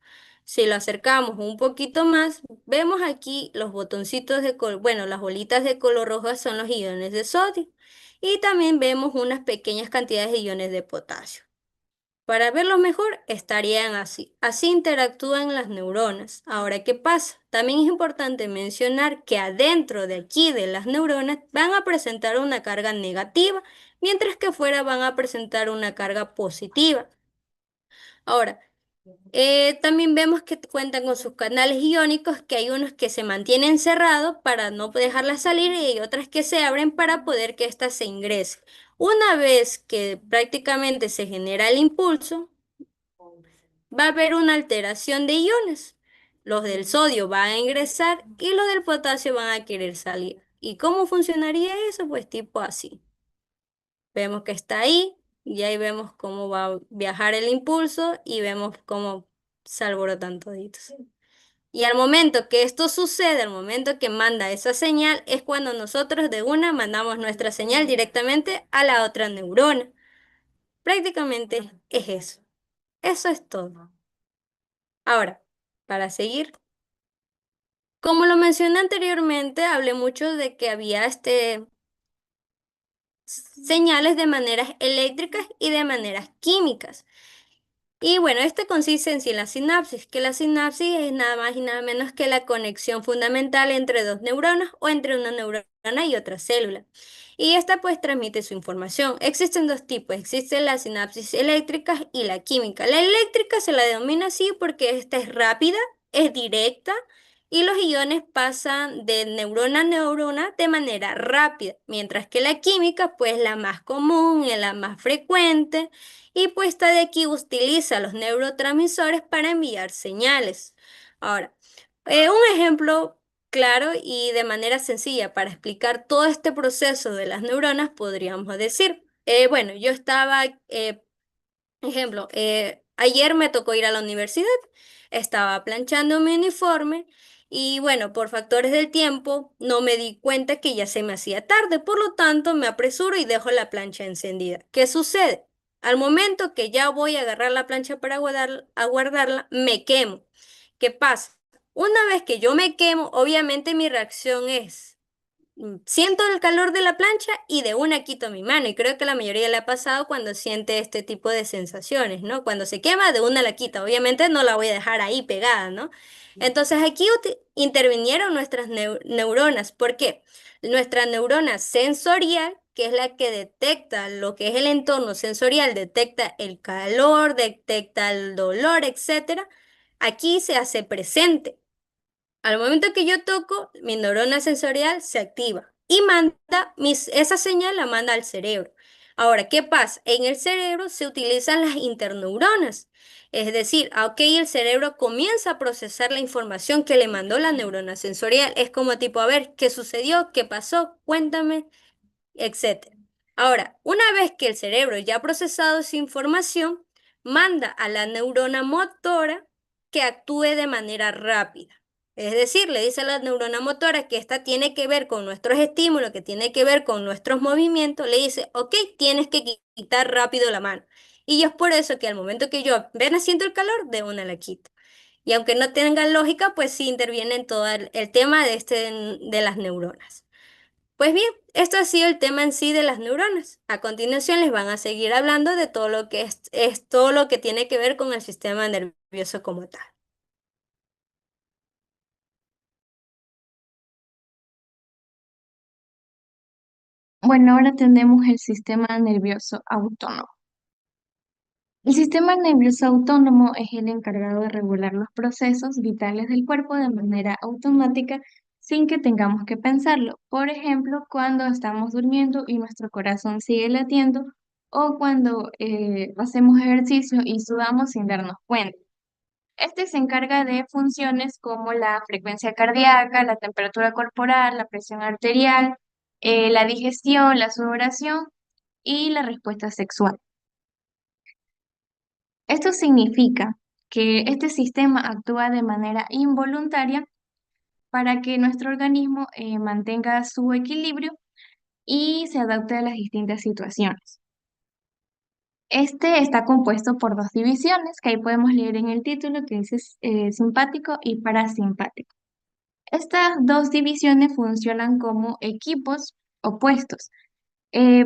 Si lo acercamos un poquito más, vemos aquí los botoncitos de color, bueno, las bolitas de color rojo son los iones de sodio y también vemos unas pequeñas cantidades de iones de potasio. Para verlo mejor, estarían así. Así interactúan las neuronas. Ahora, ¿qué pasa? También es importante mencionar que adentro de aquí de las neuronas van a presentar una carga negativa, mientras que afuera van a presentar una carga positiva. Ahora, también vemos que cuentan con sus canales iónicos, que hay unos que se mantienen cerrados para no dejarlas salir y hay otras que se abren para poder que éstas se ingresen. Una vez que prácticamente se genera el impulso, va a haber una alteración de iones. Los del sodio van a ingresar y los del potasio van a querer salir. ¿Y cómo funcionaría eso? Pues tipo así. Vemos que está ahí y ahí vemos cómo va a viajar el impulso y vemos cómo se alborotan toditos. Y al momento que esto sucede, al momento que manda esa señal, es cuando nosotros de una mandamos nuestra señal directamente a la otra neurona. Prácticamente es eso. Eso es todo. Ahora, para seguir, como lo mencioné anteriormente, hablé mucho de que había señales de maneras eléctricas y de maneras químicas. Y bueno, este consiste en sí en la sinapsis, que la sinapsis es nada más y nada menos que la conexión fundamental entre dos neuronas o entre una neurona y otra célula. Y esta pues transmite su información. Existen dos tipos, existe la sinapsis eléctrica y la química. La eléctrica se la denomina así porque esta es rápida, es directa y los iones pasan de neurona a neurona de manera rápida, mientras que la química pues la más común y la más frecuente y pues esta de aquí utiliza los neurotransmisores para enviar señales. Ahora, un ejemplo claro y de manera sencilla para explicar todo este proceso de las neuronas podríamos decir, bueno, yo estaba, ejemplo, ayer me tocó ir a la universidad, estaba planchando mi uniforme y bueno, por factores del tiempo no me di cuenta que ya se me hacía tarde, por lo tanto me apresuro y dejo la plancha encendida. ¿Qué sucede? Al momento que ya voy a agarrar la plancha para guardarla, me quemo. ¿Qué pasa? Una vez que yo me quemo, obviamente mi reacción es siento el calor de la plancha y de una quito mi mano. Y creo que la mayoría le ha pasado cuando siente este tipo de sensaciones, ¿no? Cuando se quema, de una la quita. Obviamente no la voy a dejar ahí pegada, ¿no? Entonces aquí intervinieron nuestras neuronas. ¿Por qué? Nuestra neurona sensorial, que es la que detecta lo que es el entorno sensorial, detecta el calor, detecta el dolor, etcétera. Aquí se hace presente. Al momento que yo toco, mi neurona sensorial se activa y esa señal la manda al cerebro. Ahora, ¿qué pasa? En el cerebro se utilizan las interneuronas. Es decir, ok, el cerebro comienza a procesar la información que le mandó la neurona sensorial. Es como tipo, a ver, ¿qué sucedió? ¿Qué pasó? Cuéntame, etcétera. Ahora, una vez que el cerebro ya ha procesado esa información, manda a la neurona motora que actúe de manera rápida. Es decir, le dice a la neurona motora que esta tiene que ver con nuestros estímulos, que tiene que ver con nuestros movimientos, le dice, ok, tienes que quitar rápido la mano. Y es por eso que al momento que yo apenas siento el calor, de una la quito. Y aunque no tenga lógica, pues sí interviene en todo el tema de las neuronas. Pues bien, esto ha sido el tema en sí de las neuronas. A continuación les van a seguir hablando de todo lo que es todo lo que tiene que ver con el sistema nervioso como tal. Bueno, ahora tenemos el sistema nervioso autónomo. El sistema nervioso autónomo es el encargado de regular los procesos vitales del cuerpo de manera automática sin que tengamos que pensarlo. Por ejemplo, cuando estamos durmiendo y nuestro corazón sigue latiendo o cuando hacemos ejercicio y sudamos sin darnos cuenta. Este se encarga de funciones como la frecuencia cardíaca, la temperatura corporal, la presión arterial, la digestión, la sudoración y la respuesta sexual. Esto significa que este sistema actúa de manera involuntaria para que nuestro organismo mantenga su equilibrio y se adapte a las distintas situaciones. Este está compuesto por dos divisiones que ahí podemos leer en el título que dice simpático y parasimpático. Estas dos divisiones funcionan como equipos opuestos. Eh,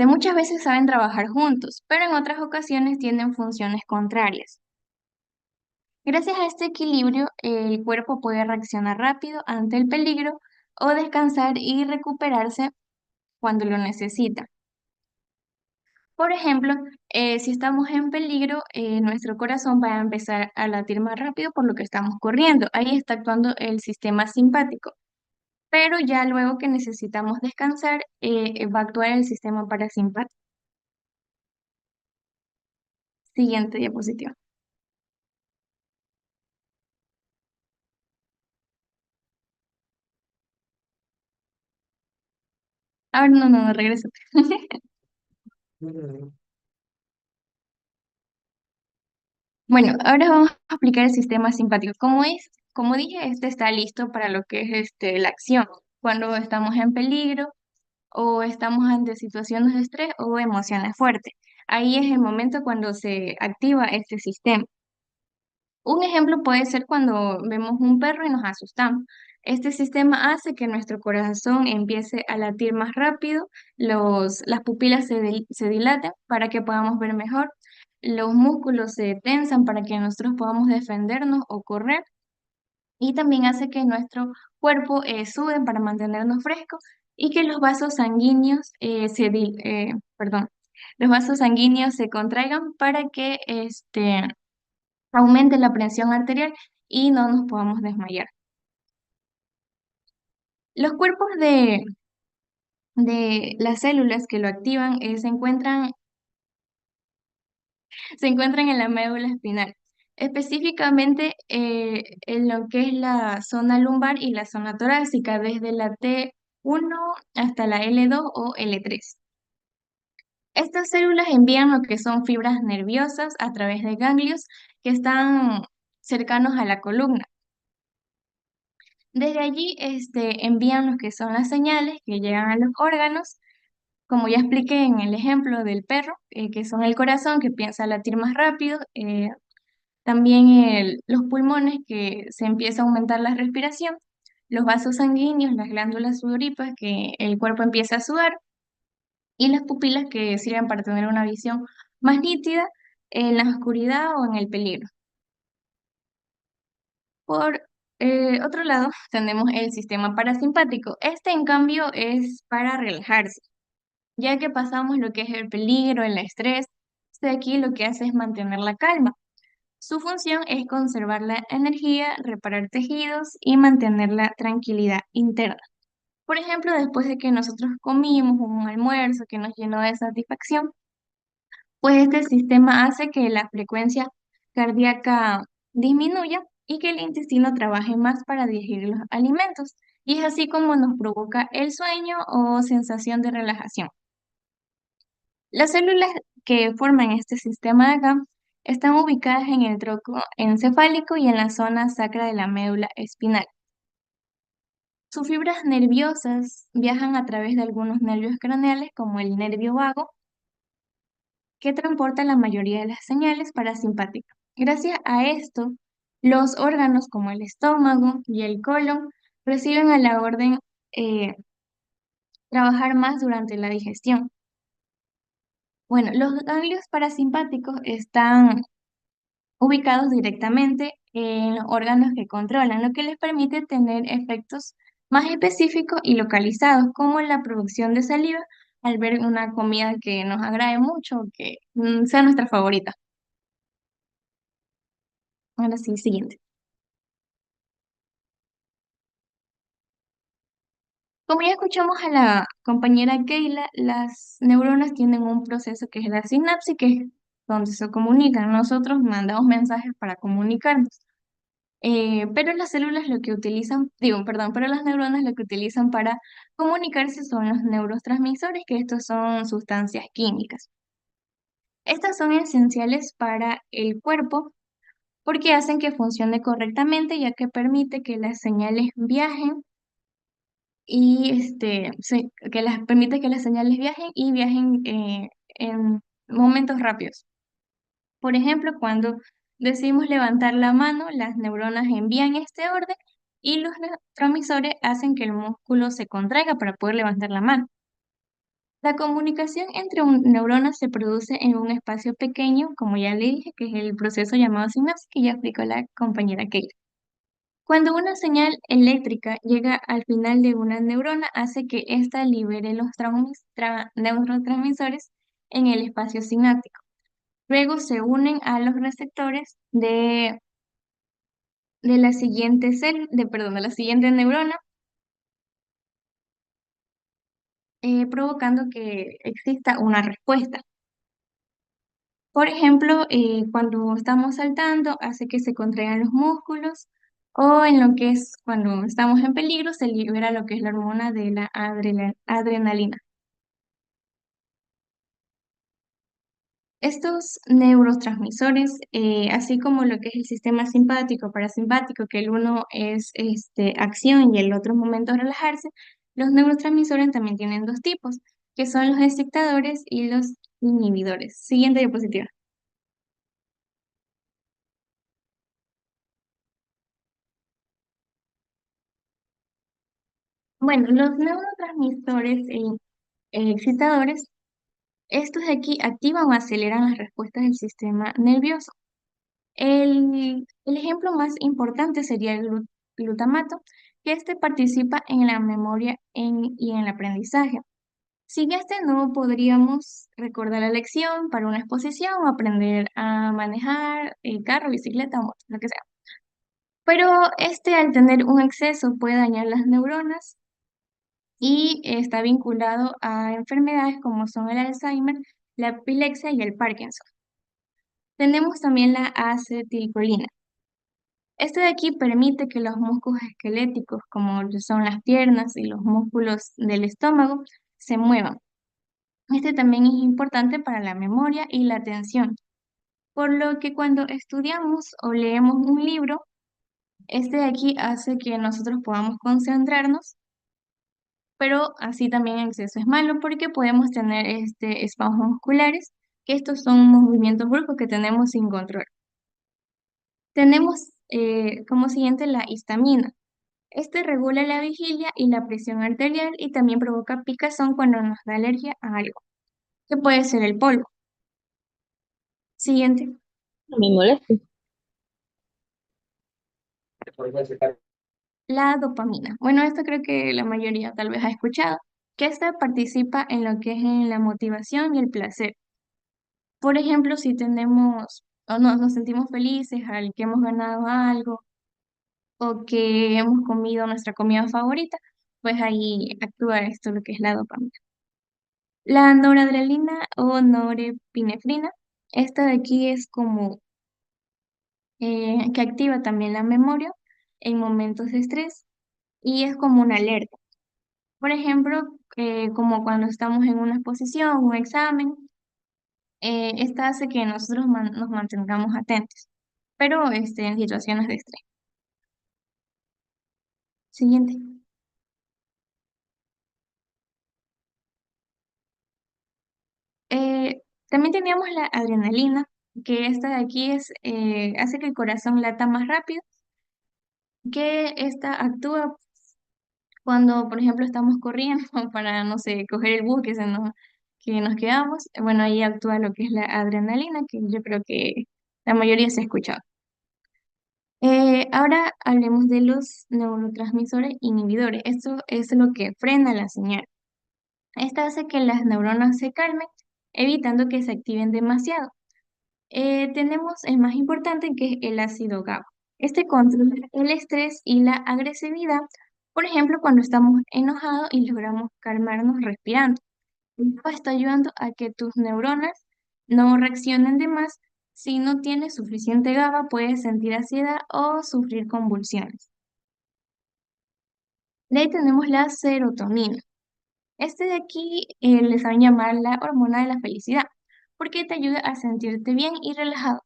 muchas veces saben trabajar juntos, pero en otras ocasiones tienen funciones contrarias. Gracias a este equilibrio, el cuerpo puede reaccionar rápido ante el peligro o descansar y recuperarse cuando lo necesita. Por ejemplo, si estamos en peligro, nuestro corazón va a empezar a latir más rápido por lo que estamos corriendo. Ahí está actuando el sistema simpático. Pero ya luego que necesitamos descansar, va a actuar el sistema parasimpático. Siguiente diapositiva. Ahora no, no, no, regreso. Bueno, ahora vamos a aplicar el sistema simpático. Como dije, este está listo para lo que es la acción, cuando estamos en peligro o estamos ante situaciones de estrés o emociones fuertes. Ahí es el momento cuando se activa este sistema. Un ejemplo puede ser cuando vemos un perro y nos asustamos. Este sistema hace que nuestro corazón empiece a latir más rápido, las pupilas se dilaten para que podamos ver mejor, los músculos se tensan para que nosotros podamos defendernos o correr y también hace que nuestro cuerpo sude para mantenernos frescos y que los vasos sanguíneos perdón, los vasos sanguíneos se contraigan para que aumente la presión arterial y no nos podamos desmayar. Los cuerpos de las células que lo activan se encuentran en la médula espinal, específicamente en lo que es la zona lumbar y la zona torácica, desde la T1 hasta la L2 o L3. Estas células envían lo que son fibras nerviosas a través de ganglios que están cercanos a la columna. Desde allí envían lo que son las señales que llegan a los órganos, como ya expliqué en el ejemplo del perro, que son el corazón que empieza a latir más rápido, también los pulmones que se empieza a aumentar la respiración, los vasos sanguíneos, las glándulas sudoríparas que el cuerpo empieza a sudar y las pupilas que sirven para tener una visión más nítida en la oscuridad o en el peligro. Por otro lado, tenemos el sistema parasimpático. Este, en cambio, es para relajarse, ya que pasamos lo que es el peligro, el estrés. Este de aquí lo que hace es mantener la calma. Su función es conservar la energía, reparar tejidos y mantener la tranquilidad interna. Por ejemplo, después de que nosotros comimos un almuerzo que nos llenó de satisfacción, pues este sistema hace que la frecuencia cardíaca disminuya y que el intestino trabaje más para digerir los alimentos. Y es así como nos provoca el sueño o sensación de relajación. Las células que forman este sistema de acá están ubicadas en el tronco encefálico y en la zona sacra de la médula espinal. Sus fibras nerviosas viajan a través de algunos nervios craneales como el nervio vago, que transporta la mayoría de las señales parasimpáticas. Gracias a esto, los órganos como el estómago y el colon reciben a la orden eh, trabajar más durante la digestión. Bueno, los ganglios parasimpáticos están ubicados directamente en los órganos que controlan, lo que les permite tener efectos más específicos y localizados, como la producción de saliva al ver una comida que nos agrade mucho o que sea nuestra favorita. Ahora sí, siguiente. Como ya escuchamos a la compañera Keila, las neuronas tienen un proceso que es la sinapsis, que es donde se comunican. Nosotros mandamos mensajes para comunicarnos. Pero las células lo que utilizan, digo, perdón, pero las neuronas lo que utilizan para comunicarse son los neurotransmisores, que estos son sustancias químicas. Estas son esenciales para el cuerpo porque hacen que funcione correctamente, ya que permite que las señales viajen y permite que las señales viajen en momentos rápidos. Por ejemplo, cuando decimos levantar la mano, las neuronas envían este orden y los neurotransmisores hacen que el músculo se contraiga para poder levantar la mano. La comunicación entre neuronas se produce en un espacio pequeño, como ya le dije, que es el proceso llamado sinapsis, que ya explicó la compañera Kate. Cuando una señal eléctrica llega al final de una neurona, hace que ésta libere los neurotransmisores en el espacio sináptico. Luego se unen a los receptores de la siguiente de la siguiente neurona, provocando que exista una respuesta. Por ejemplo, cuando estamos saltando, hace que se contraigan los músculos, o en lo que es cuando estamos en peligro, se libera lo que es la hormona de la adrenalina. Estos neurotransmisores, así como lo que es el sistema simpático, parasimpático, que el uno es acción y el otro momento de relajarse, los neurotransmisores también tienen dos tipos, que son los excitadores y los inhibidores. Siguiente diapositiva. Bueno, los neurotransmisores excitadores, estos de aquí activan o aceleran las respuestas del sistema nervioso. El ejemplo más importante sería el glutamato, que este participa en la memoria y en el aprendizaje. Sin este no podríamos recordar la lección para una exposición o aprender a manejar el carro, bicicleta o moto, lo que sea. Pero este al tener un exceso puede dañar las neuronas y está vinculado a enfermedades como son el Alzheimer, la epilepsia y el Parkinson. Tenemos también la acetilcolina. Este de aquí permite que los músculos esqueléticos, como lo son las piernas y los músculos del estómago, se muevan. Este también es importante para la memoria y la atención, por lo que cuando estudiamos o leemos un libro, este de aquí hace que nosotros podamos concentrarnos, pero así también en exceso es malo porque podemos tener espasmos musculares, que estos son movimientos bruscos que tenemos sin control. Tenemos como siguiente la histamina. Este regula la vigilia y la presión arterial y también provoca picazón cuando nos da alergia a algo, que puede ser el polvo. Siguiente. No me molesta. La dopamina. Bueno, esto creo que la mayoría tal vez ha escuchado, que esta participa en lo que es en la motivación y el placer. Por ejemplo, si tenemos o nos sentimos felices al que hemos ganado algo o que hemos comido nuestra comida favorita, pues ahí actúa esto, lo que es la dopamina. La noradrenalina o norepinefrina, esta de aquí es como que activa también la memoria en momentos de estrés y es como una alerta. Por ejemplo, como cuando estamos en una exposición, un examen, esta hace que nosotros nos mantengamos atentos, pero en situaciones de estrés. Siguiente. También teníamos la adrenalina, que esta de aquí hace que el corazón lata más rápido, que esta actúa cuando, por ejemplo, estamos corriendo para, no sé, coger el bus que nos quedamos. Bueno, ahí actúa lo que es la adrenalina, que yo creo que la mayoría se ha escuchado. Ahora hablemos de los neurotransmisores inhibidores. Esto es lo que frena la señal. Esta hace que las neuronas se calmen, evitando que se activen demasiado. Tenemos el más importante, que es el ácido GABA. Este controla el estrés y la agresividad, por ejemplo, cuando estamos enojados y logramos calmarnos respirando. Esto está ayudando a que tus neuronas no reaccionen de más. Si no tienes suficiente GABA, puedes sentir ansiedad o sufrir convulsiones. De ahí tenemos la serotonina. Este de aquí les van a llamar la hormona de la felicidad, porque te ayuda a sentirte bien y relajado.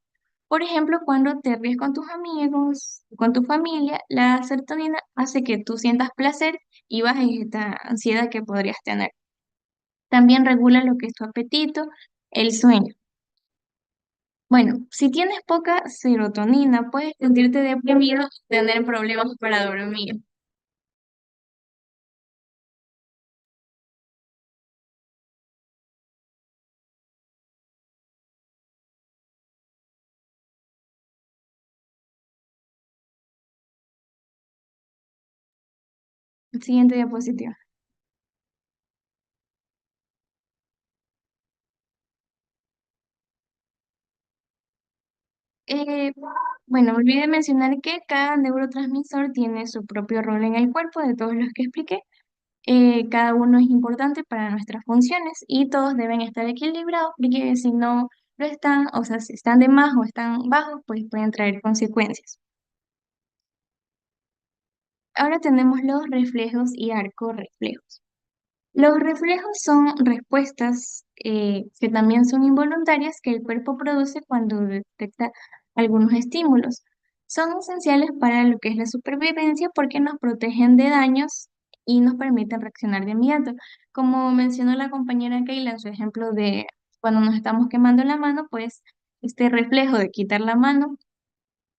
Por ejemplo, cuando te ríes con tus amigos, con tu familia, la serotonina hace que tú sientas placer y bajes esta ansiedad que podrías tener. También regula lo que es tu apetito, el sueño. Bueno, si tienes poca serotonina, puedes sentirte deprimido y tener problemas para dormir. Siguiente diapositiva. Eh, bueno, olvidé mencionar que cada neurotransmisor tiene su propio rol en el cuerpo, de todos los que expliqué. Cada uno es importante para nuestras funciones y todos deben estar equilibrados, porque si no lo están, o sea, si están de más o están bajos, pues pueden traer consecuencias. Ahora tenemos los reflejos y arcorreflejos. Los reflejos son respuestas que también son involuntarias que el cuerpo produce cuando detecta algunos estímulos. Son esenciales para lo que es la supervivencia porque nos protegen de daños y nos permiten reaccionar de inmediato. Como mencionó la compañera Keila en su ejemplo de cuando nos estamos quemando la mano, pues este reflejo de quitar la mano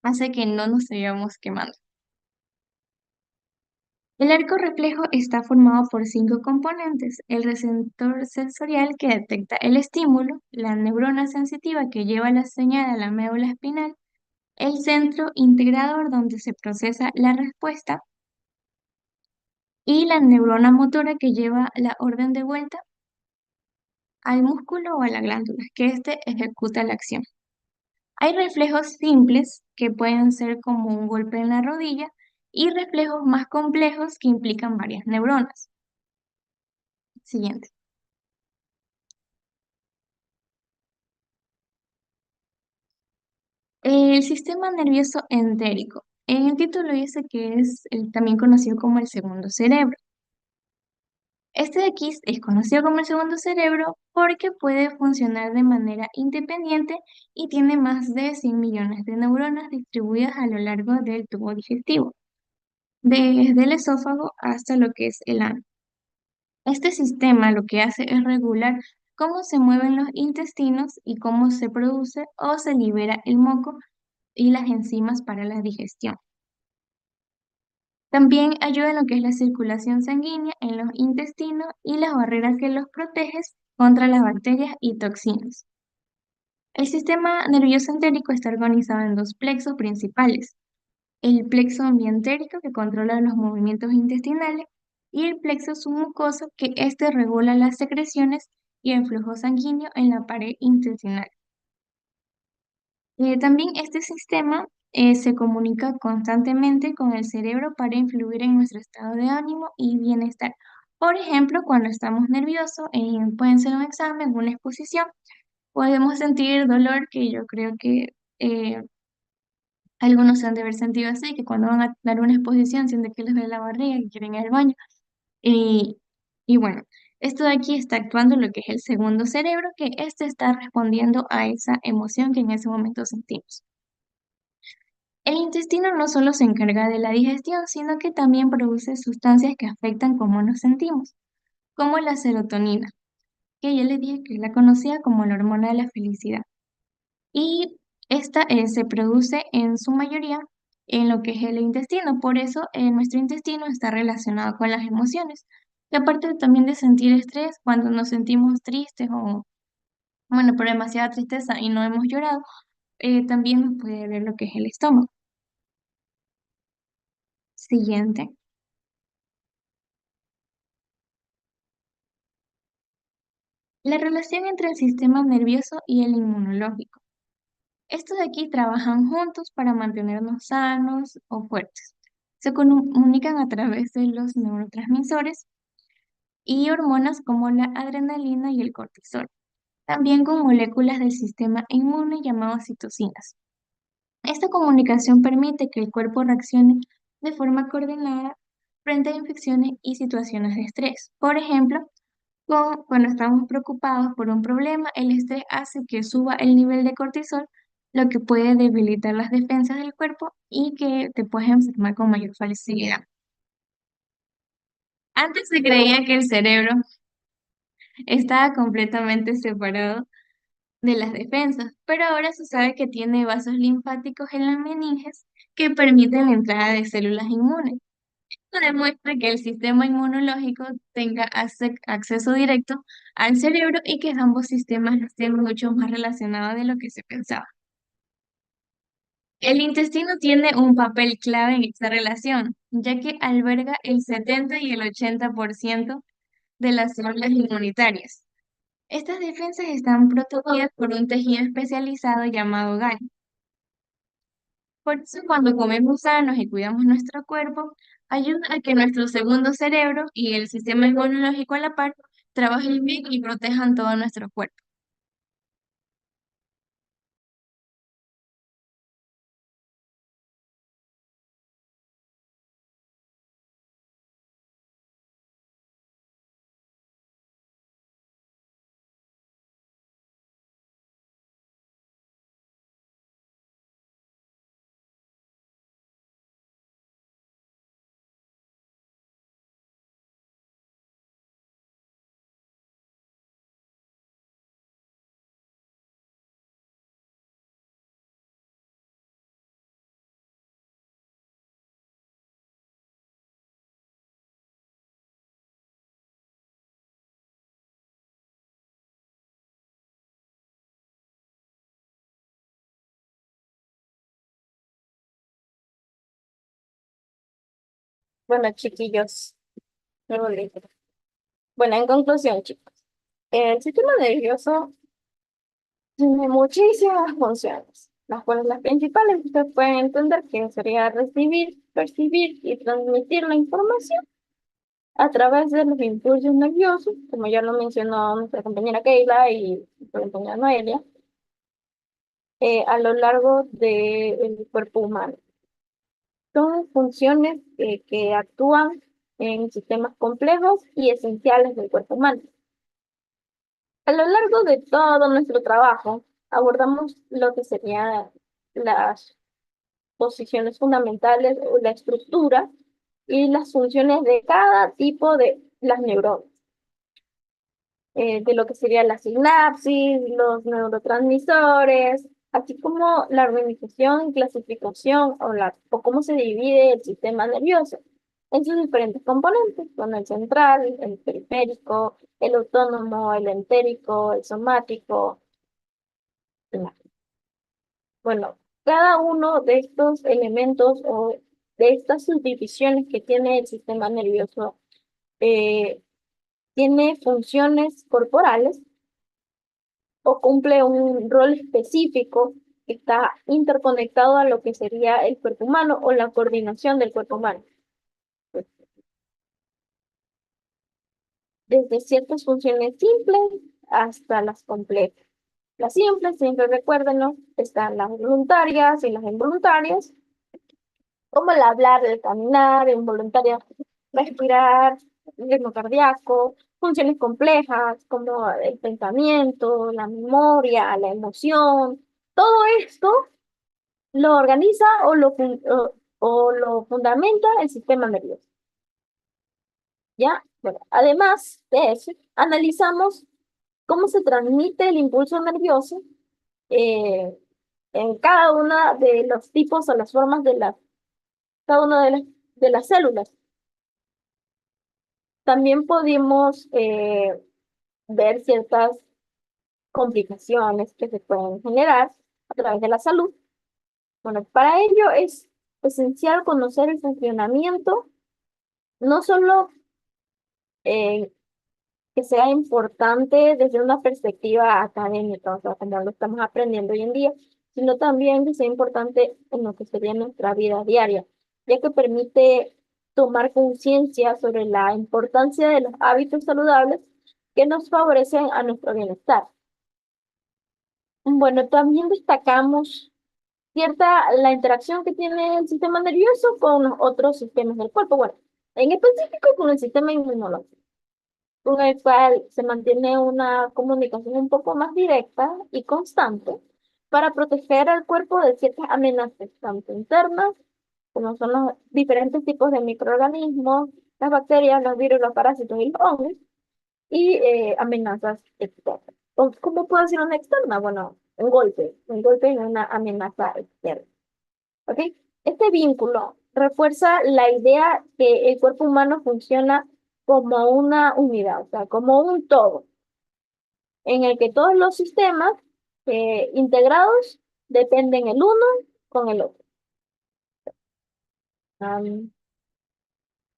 hace que no nos sigamos quemando. El arco reflejo está formado por 5 componentes: el receptor sensorial que detecta el estímulo, la neurona sensitiva que lleva la señal a la médula espinal, el centro integrador donde se procesa la respuesta y la neurona motora que lleva la orden de vuelta al músculo o a la glándula, que éste ejecuta la acción. Hay reflejos simples que pueden ser como un golpe en la rodilla y reflejos más complejos que implican varias neuronas. Siguiente. El sistema nervioso entérico. En el título dice que es también conocido como el segundo cerebro. Este de aquí es conocido como el segundo cerebro porque puede funcionar de manera independiente y tiene más de 100 millones de neuronas distribuidas a lo largo del tubo digestivo, desde el esófago hasta lo que es el ano. Este sistema lo que hace es regular cómo se mueven los intestinos y cómo se produce o se libera el moco y las enzimas para la digestión. También ayuda en lo que es la circulación sanguínea en los intestinos y las barreras que los protegen contra las bacterias y toxinas. El sistema nervioso entérico está organizado en 2 plexos principales: el plexo mientérico, que controla los movimientos intestinales, y el plexo submucoso, que regula las secreciones y el flujo sanguíneo en la pared intestinal. También este sistema se comunica constantemente con el cerebro para influir en nuestro estado de ánimo y bienestar. Por ejemplo, cuando estamos nerviosos, pueden ser un examen, una exposición, podemos sentir dolor, que yo creo que eh, algunos se han de haber sentido así, que cuando van a dar una exposición sienten que les duele la barriga, que quieren ir al baño. Y, y bueno, esto de aquí está actuando lo que es el segundo cerebro, que este está respondiendo a esa emoción que en ese momento sentimos. El intestino no solo se encarga de la digestión, sino que también produce sustancias que afectan cómo nos sentimos, como la serotonina, que ya les dije que es la conocida como la hormona de la felicidad. Y esta se produce en su mayoría en lo que es el intestino. Por eso nuestro intestino está relacionado con las emociones. Y aparte también de sentir estrés, cuando nos sentimos tristes o, bueno, por demasiada tristeza y no hemos llorado, también nos puede doler lo que es el estómago. Siguiente. La relación entre el sistema nervioso y el inmunológico. Estos de aquí trabajan juntos para mantenernos sanos o fuertes. Se comunican a través de los neurotransmisores y hormonas como la adrenalina y el cortisol, también con moléculas del sistema inmune llamadas citocinas. Esta comunicación permite que el cuerpo reaccione de forma coordinada frente a infecciones y situaciones de estrés. Por ejemplo, cuando estamos preocupados por un problema, el estrés hace que suba el nivel de cortisol, lo que puede debilitar las defensas del cuerpo y que te puedes enfermar con mayor facilidad. Antes se creía que el cerebro estaba completamente separado de las defensas, pero ahora se sabe que tiene vasos linfáticos en las meninges que permiten la entrada de células inmunes. Esto demuestra que el sistema inmunológico tenga acceso directo al cerebro y que ambos sistemas estén mucho más relacionados de lo que se pensaba. El intestino tiene un papel clave en esta relación, ya que alberga el 70 y el 80% de las células inmunitarias. Estas defensas están protegidas por un tejido especializado llamado GAL. Por eso cuando comemos sanos y cuidamos nuestro cuerpo, ayuda a que nuestro segundo cerebro y el sistema inmunológico a la par trabajen bien y protejan todo nuestro cuerpo. Bueno, chiquillos, me volví. Bueno, en conclusión, chicos, el sistema nervioso tiene muchísimas funciones, las cuales las principales ustedes pueden entender que sería recibir, percibir y transmitir la información a través de los impulsos nerviosos, como ya lo mencionó nuestra compañera Keila y nuestra compañera Noelia, a lo largo del cuerpo humano. Son funciones que actúan en sistemas complejos y esenciales del cuerpo humano. A lo largo de todo nuestro trabajo, abordamos lo que serían las posiciones fundamentales o la estructura y las funciones de cada tipo de las neuronas, de lo que sería la sinapsis, los neurotransmisores, así como la organización y clasificación o cómo se divide el sistema nervioso en sus diferentes componentes, con el central, el periférico, el autónomo, el entérico, el somático. la- Bueno, cada uno de estos elementos o de estas subdivisiones que tiene el sistema nervioso eh, tiene funciones corporales o cumple un rol específico está interconectado a lo que sería el cuerpo humano o la coordinación del cuerpo humano. Desde ciertas funciones simples hasta las complejas. Las simples, siempre recuérdenlo, están las voluntarias y las involuntarias, como el hablar, el caminar, involuntaria, respirar, ritmo cardíaco, funciones complejas como el pensamiento, la memoria, la emoción. Todo esto lo organiza o lo fundamenta el sistema nervioso. ¿Ya? Bueno, además de eso, analizamos cómo se transmite el impulso nervioso eh, en cada una de los tipos o las formas de cada una de las células. También pudimos ver ciertas complicaciones que se pueden generar a través de la salud. Bueno, para ello es esencial conocer el funcionamiento, no solo eh, que sea importante desde una perspectiva académica, o sea, como lo estamos aprendiendo hoy en día, sino también que sea importante en lo que sería nuestra vida diaria, ya que permite tomar conciencia sobre la importancia de los hábitos saludables que nos favorecen a nuestro bienestar. Bueno, también destacamos la interacción que tiene el sistema nervioso con los otros sistemas del cuerpo, bueno, en específico con el sistema inmunológico, con el cual se mantiene una comunicación un poco más directa y constante para proteger al cuerpo de ciertas amenazas, tanto internas, como son los diferentes tipos de microorganismos, las bacterias, los virus, los parásitos y los hongos, y amenazas externas. ¿Cómo puede ser una externa? Bueno, un golpe es una amenaza externa. ¿Ok? Este vínculo refuerza la idea que el cuerpo humano funciona como una unidad, o sea, como un todo, en el que todos los sistemas integrados dependen el uno con el otro. Am,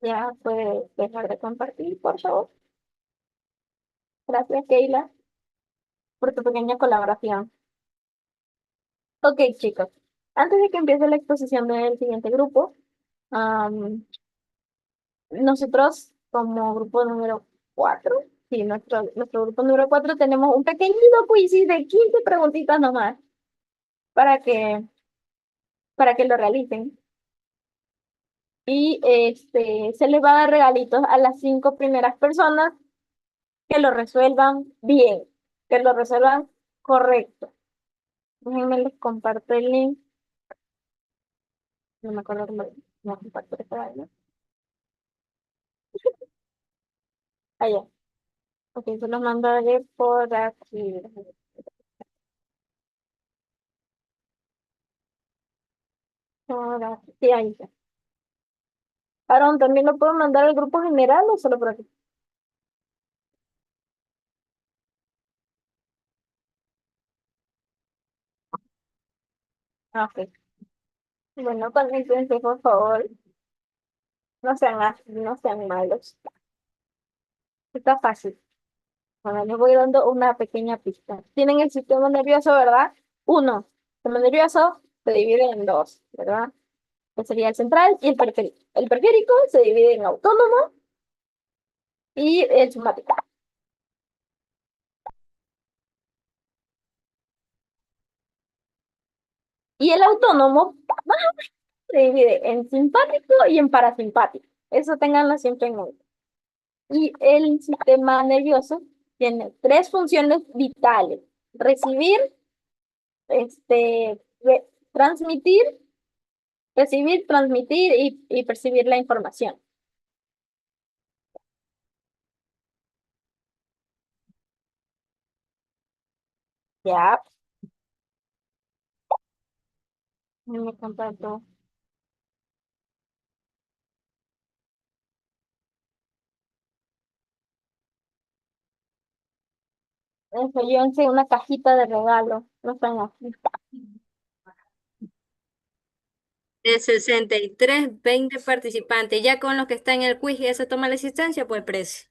ya puede dejar de compartir, por favor. Gracias, Keila, por tu pequeña colaboración. Ok, chicos, antes de que empiece la exposición del siguiente grupo, am, nosotros como grupo número 4, sí, nuestro grupo número 4 tenemos un pequeñito quiz de 15 preguntitas nomás para que, para que lo realicen. Y se les va a dar regalitos a las 5 primeras personas que lo resuelvan bien, que lo resuelvan correcto. Déjenme les comparto el link. No me acuerdo cómo lo comparto esta vaina. Allá. Ok, se los mandaré por aquí. Por aquí. Sí, ahí está. Aaron, ¿también lo puedo mandar al grupo general o solo por aquí? Ah, ok. Bueno, conéctense, por favor. No sean así, no sean malos. Está fácil. Bueno, les voy dando una pequeña pista. Tienen el sistema nervioso, ¿verdad? Uno. El sistema nervioso se divide en dos, ¿verdad? Que sería el central y el periférico. El periférico se divide en autónomo y el somático. Y el autónomo se divide en simpático y en parasimpático. Eso tenganlo siempre en mente. Y el sistema nervioso tiene tres funciones vitales: recibir, transmitir, recibir, transmitir y percibir la información. Ya, me contacto. Llévense una cajita de regalo. No están aquí. De 63, 20 participantes. Ya con los que están en el quiz y eso toma la asistencia, pues precio.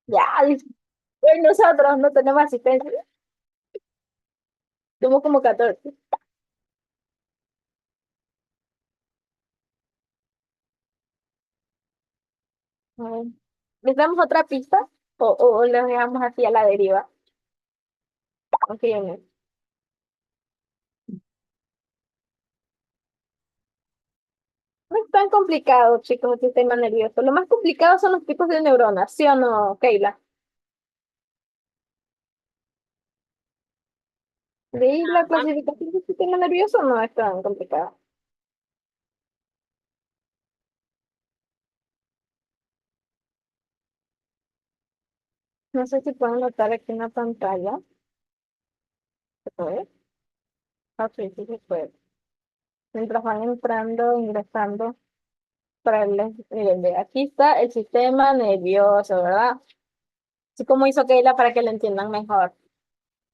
Ya, dice, "Pues nosotros no tenemos asistencia". Tuvo como 14. A ver, ¿les damos otra pista? O los dejamos así a la deriva? Ok, no. No es tan complicado, chicos, el sistema nervioso. Lo más complicado son los tipos de neuronas, ¿sí o no, Keila? ¿Veis la clasificación del sistema nervioso? No es tan complicado. No sé si pueden notar aquí en la pantalla. ¿Se puede? Ah, sí, sí se puede. Mientras van entrando, ingresando para el nivel de aquí está el sistema nervioso, ¿verdad? Así como hizo Keila para que lo entiendan mejor.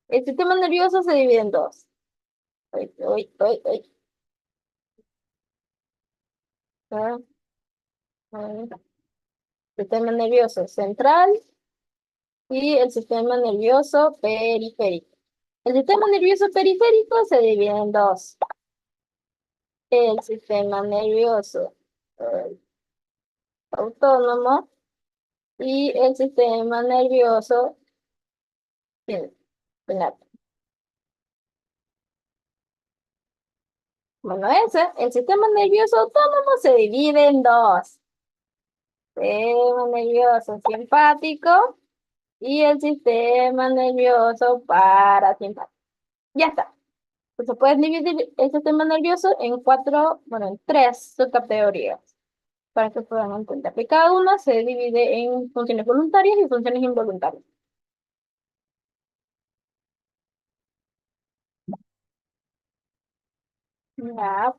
El sistema nervioso se divide en dos. Uy, uy, uy, uy. Ah, ah. Sistema nervioso central y el sistema nervioso periférico. El sistema nervioso periférico se divide en dos. El sistema nervioso autónomo y el sistema nervioso final. Bueno, el sistema nervioso autónomo se divide en dos. Sistema nervioso simpático y el sistema nervioso parasimpático. Ya está. Pues se puede dividir el sistema nervioso en cuatro, bueno, en tres subcategorías para que puedan entender. Que cada una se divide en funciones voluntarias y funciones involuntarias. Ya,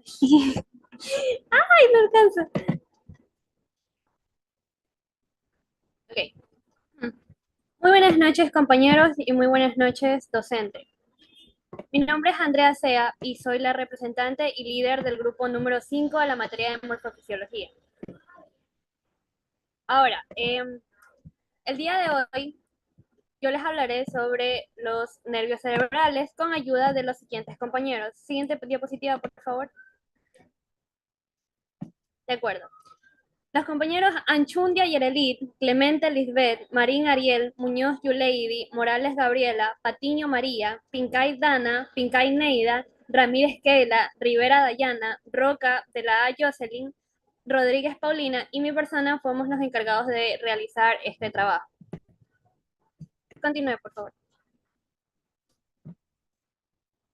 ¡Ay, no alcanza! Ok. Muy buenas noches, compañeros, y muy buenas noches, docente. Mi nombre es Andrea Sea y soy la representante y líder del grupo número 5 de la materia de morfofisiología. Ahora, el día de hoy yo les hablaré sobre los nervios cerebrales con ayuda de los siguientes compañeros. Siguiente diapositiva, por favor. De acuerdo. Los compañeros Anchundia Yerelit, Clemente Lisbeth, Marín Ariel, Muñoz Yuleidi, Morales Gabriela, Patiño María, Pincay Dana, Pincay Neida, Ramírez Keila, Rivera Dayana, Roca de la A. Jocelyn, Rodríguez Paulina y mi persona fuimos los encargados de realizar este trabajo. Continúe, por favor.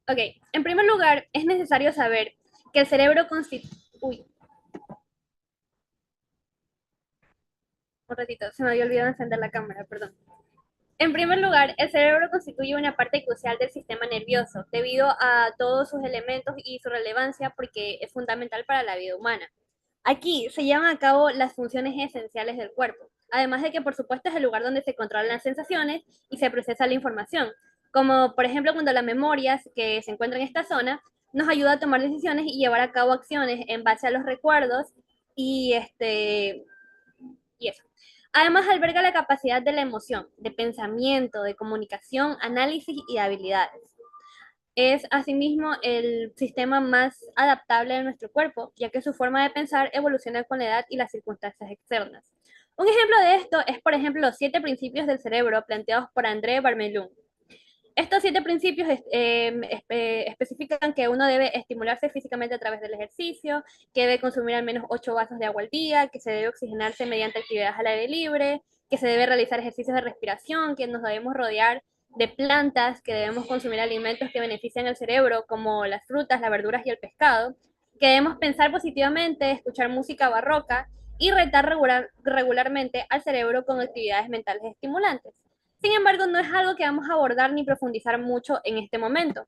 Ok, en primer lugar, es necesario saber que el cerebro constituye... Un ratito, se me había olvidado encender la cámara, perdón. En primer lugar, el cerebro constituye una parte crucial del sistema nervioso, debido a todos sus elementos y su relevancia porque es fundamental para la vida humana. Aquí se llevan a cabo las funciones esenciales del cuerpo, además de que por supuesto es el lugar donde se controlan las sensaciones y se procesa la información, como por ejemplo cuando la memoria que se encuentra en esta zona nos ayuda a tomar decisiones y llevar a cabo acciones en base a los recuerdos y, y eso. Además, alberga la capacidad de la emoción, de pensamiento, de comunicación, análisis y de habilidades. Es asimismo el sistema más adaptable de nuestro cuerpo, ya que su forma de pensar evoluciona con la edad y las circunstancias externas. Un ejemplo de esto es, por ejemplo, los 7 principios del cerebro planteados por André Barmelung. Estos 7 principios especifican que uno debe estimularse físicamente a través del ejercicio, que debe consumir al menos 8 vasos de agua al día, que se debe oxigenarse mediante actividades al aire libre, que se debe realizar ejercicios de respiración, que nos debemos rodear de plantas, que debemos consumir alimentos que benefician al cerebro, como las frutas, las verduras y el pescado, que debemos pensar positivamente, escuchar música barroca y retar regularmente al cerebro con actividades mentales estimulantes. Sin embargo, no es algo que vamos a abordar ni profundizar mucho en este momento.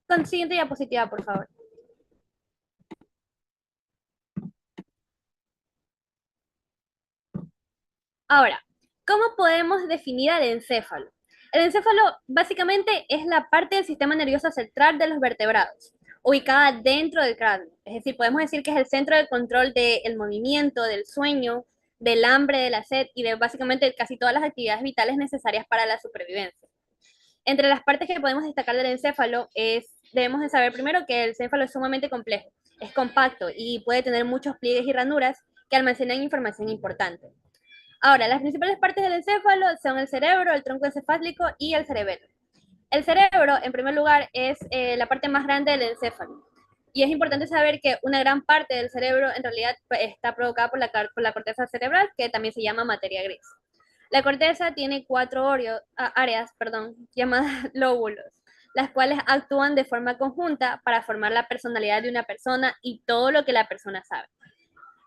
Con siguiente diapositiva, por favor. Ahora, ¿cómo podemos definir al encéfalo? El encéfalo básicamente es la parte del sistema nervioso central de los vertebrados, ubicada dentro del cráneo. Es decir, podemos decir que es el centro de control del movimiento, del sueño, del hambre, de la sed y de básicamente casi todas las actividades vitales necesarias para la supervivencia. Entre las partes que podemos destacar del encéfalo debemos de saber primero que el encéfalo es sumamente complejo, es compacto y puede tener muchos pliegues y ranuras que almacenan información importante. Ahora, las principales partes del encéfalo son el cerebro, el tronco encefálico y el cerebelo. El cerebro, en primer lugar, es la parte más grande del encéfalo. Y es importante saber que una gran parte del cerebro en realidad está provocada por la corteza cerebral, que también se llama materia gris. La corteza tiene 4 áreas llamadas lóbulos, las cuales actúan de forma conjunta para formar la personalidad de una persona y todo lo que la persona sabe.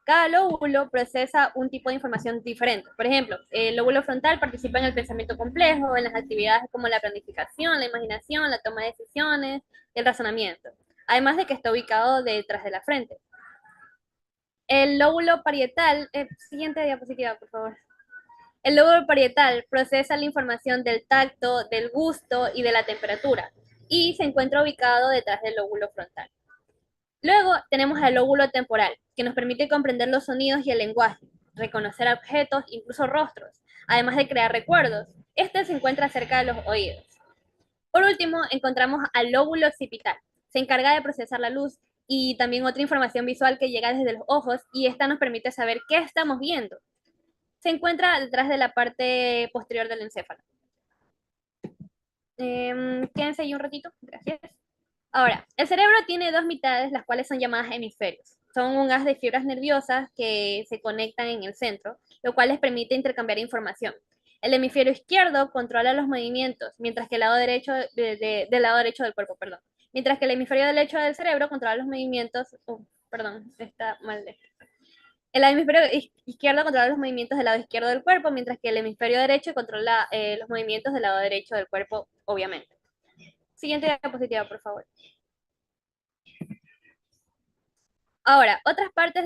Cada lóbulo procesa un tipo de información diferente. Por ejemplo, el lóbulo frontal participa en el pensamiento complejo, en las actividades como la planificación, la imaginación, la toma de decisiones, el razonamiento. Además de que está ubicado detrás de la frente. El lóbulo parietal, siguiente diapositiva, por favor. El lóbulo parietal procesa la información del tacto, del gusto y de la temperatura, y se encuentra ubicado detrás del lóbulo frontal. Luego tenemos el lóbulo temporal, que nos permite comprender los sonidos y el lenguaje, reconocer objetos, incluso rostros, además de crear recuerdos. Este se encuentra cerca de los oídos. Por último, encontramos al lóbulo occipital. Se encarga de procesar la luz y también otra información visual que llega desde los ojos, y esta nos permite saber qué estamos viendo. Se encuentra detrás de la parte posterior del encéfalo. Quédense ahí un ratito, gracias. Ahora, el cerebro tiene 2 mitades, las cuales son llamadas hemisferios. Son un haz de fibras nerviosas que se conectan en el centro, lo cual les permite intercambiar información. El hemisferio izquierdo controla los movimientos, mientras que el lado derecho del lado derecho del cuerpo, perdón. Mientras que el hemisferio derecho del cerebro controla los movimientos, perdón, está mal. El hemisferio izquierdo controla los movimientos del lado izquierdo del cuerpo, mientras que el hemisferio derecho controla los movimientos del lado derecho del cuerpo, obviamente. Siguiente diapositiva, por favor. Ahora, otras partes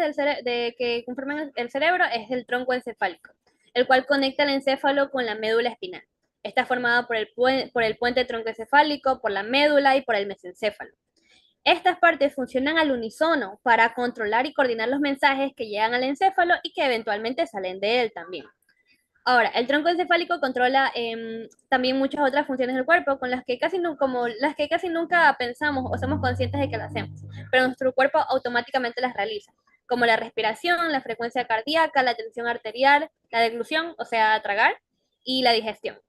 que conforman el cerebro es el tronco encefálico, el cual conecta el encéfalo con la médula espinal. Está formado por el puente troncoencefálico, por la médula y por el mesencéfalo. Estas partes funcionan al unísono para controlar y coordinar los mensajes que llegan al encéfalo y que eventualmente salen de él también. Ahora, el tronco encefálico controla también muchas otras funciones del cuerpo, con las que como las que casi nunca pensamos o somos conscientes de que las hacemos, pero nuestro cuerpo automáticamente las realiza, como la respiración, la frecuencia cardíaca, la tensión arterial, la deglución, o sea, tragar, y la digestión.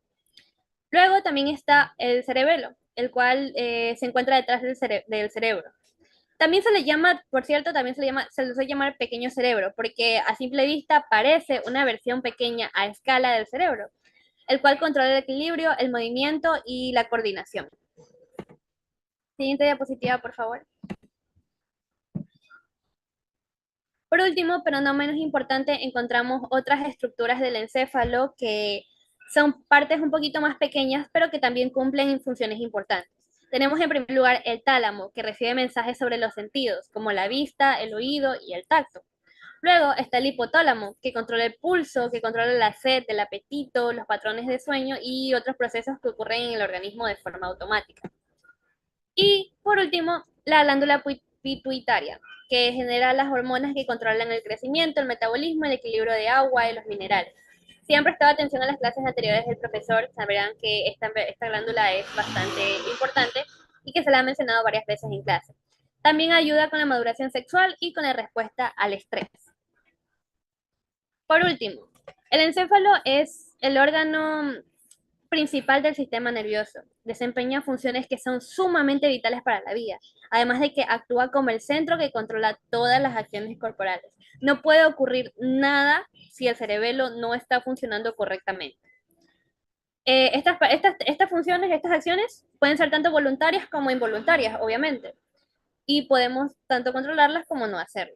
Luego también está el cerebelo, el cual se encuentra detrás del cerebro. También se le llama, por cierto, se le suele llamar pequeño cerebro, porque a simple vista parece una versión pequeña a escala del cerebro, el cual controla el equilibrio, el movimiento y la coordinación. Siguiente diapositiva, por favor. Por último, pero no menos importante, encontramos otras estructuras del encéfalo que son partes un poquito más pequeñas, pero que también cumplen funciones importantes. Tenemos en primer lugar el tálamo, que recibe mensajes sobre los sentidos, como la vista, el oído y el tacto. Luego está el hipotálamo, que controla el pulso, que controla la sed, el apetito, los patrones de sueño y otros procesos que ocurren en el organismo de forma automática. Y por último, la glándula pituitaria, que genera las hormonas que controlan el crecimiento, el metabolismo, el equilibrio de agua y los minerales. Si han prestado atención a las clases anteriores del profesor, sabrán que esta glándula es bastante importante y que se la ha mencionado varias veces en clase. También ayuda con la maduración sexual y con la respuesta al estrés. Por último, el encéfalo es el órgano principal del sistema nervioso. Desempeña funciones que son sumamente vitales para la vida, además de que actúa como el centro que controla todas las acciones corporales. No puede ocurrir nada si el cerebelo no está funcionando correctamente. Estas funciones, estas acciones pueden ser tanto voluntarias como involuntarias, obviamente, y podemos tanto controlarlas como no hacerlo.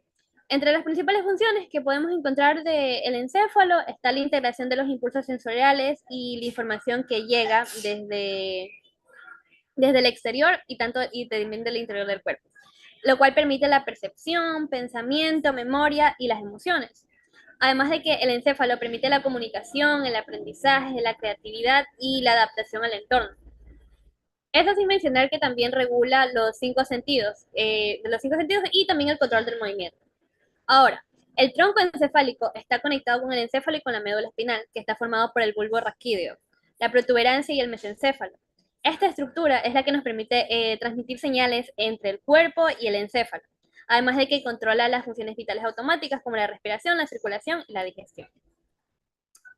Entre las principales funciones que podemos encontrar del encéfalo está la integración de los impulsos sensoriales y la información que llega desde el exterior y también del interior del cuerpo, lo cual permite la percepción, pensamiento, memoria y las emociones. Además de que el encéfalo permite la comunicación, el aprendizaje, la creatividad y la adaptación al entorno. Eso sin mencionar que también regula los cinco sentidos, y también el control del movimiento. Ahora, el tronco encefálico está conectado con el encéfalo y con la médula espinal, que está formado por el bulbo raquídeo, la protuberancia y el mesencéfalo. Esta estructura es la que nos permite transmitir señales entre el cuerpo y el encéfalo, además de que controla las funciones vitales automáticas como la respiración, la circulación y la digestión.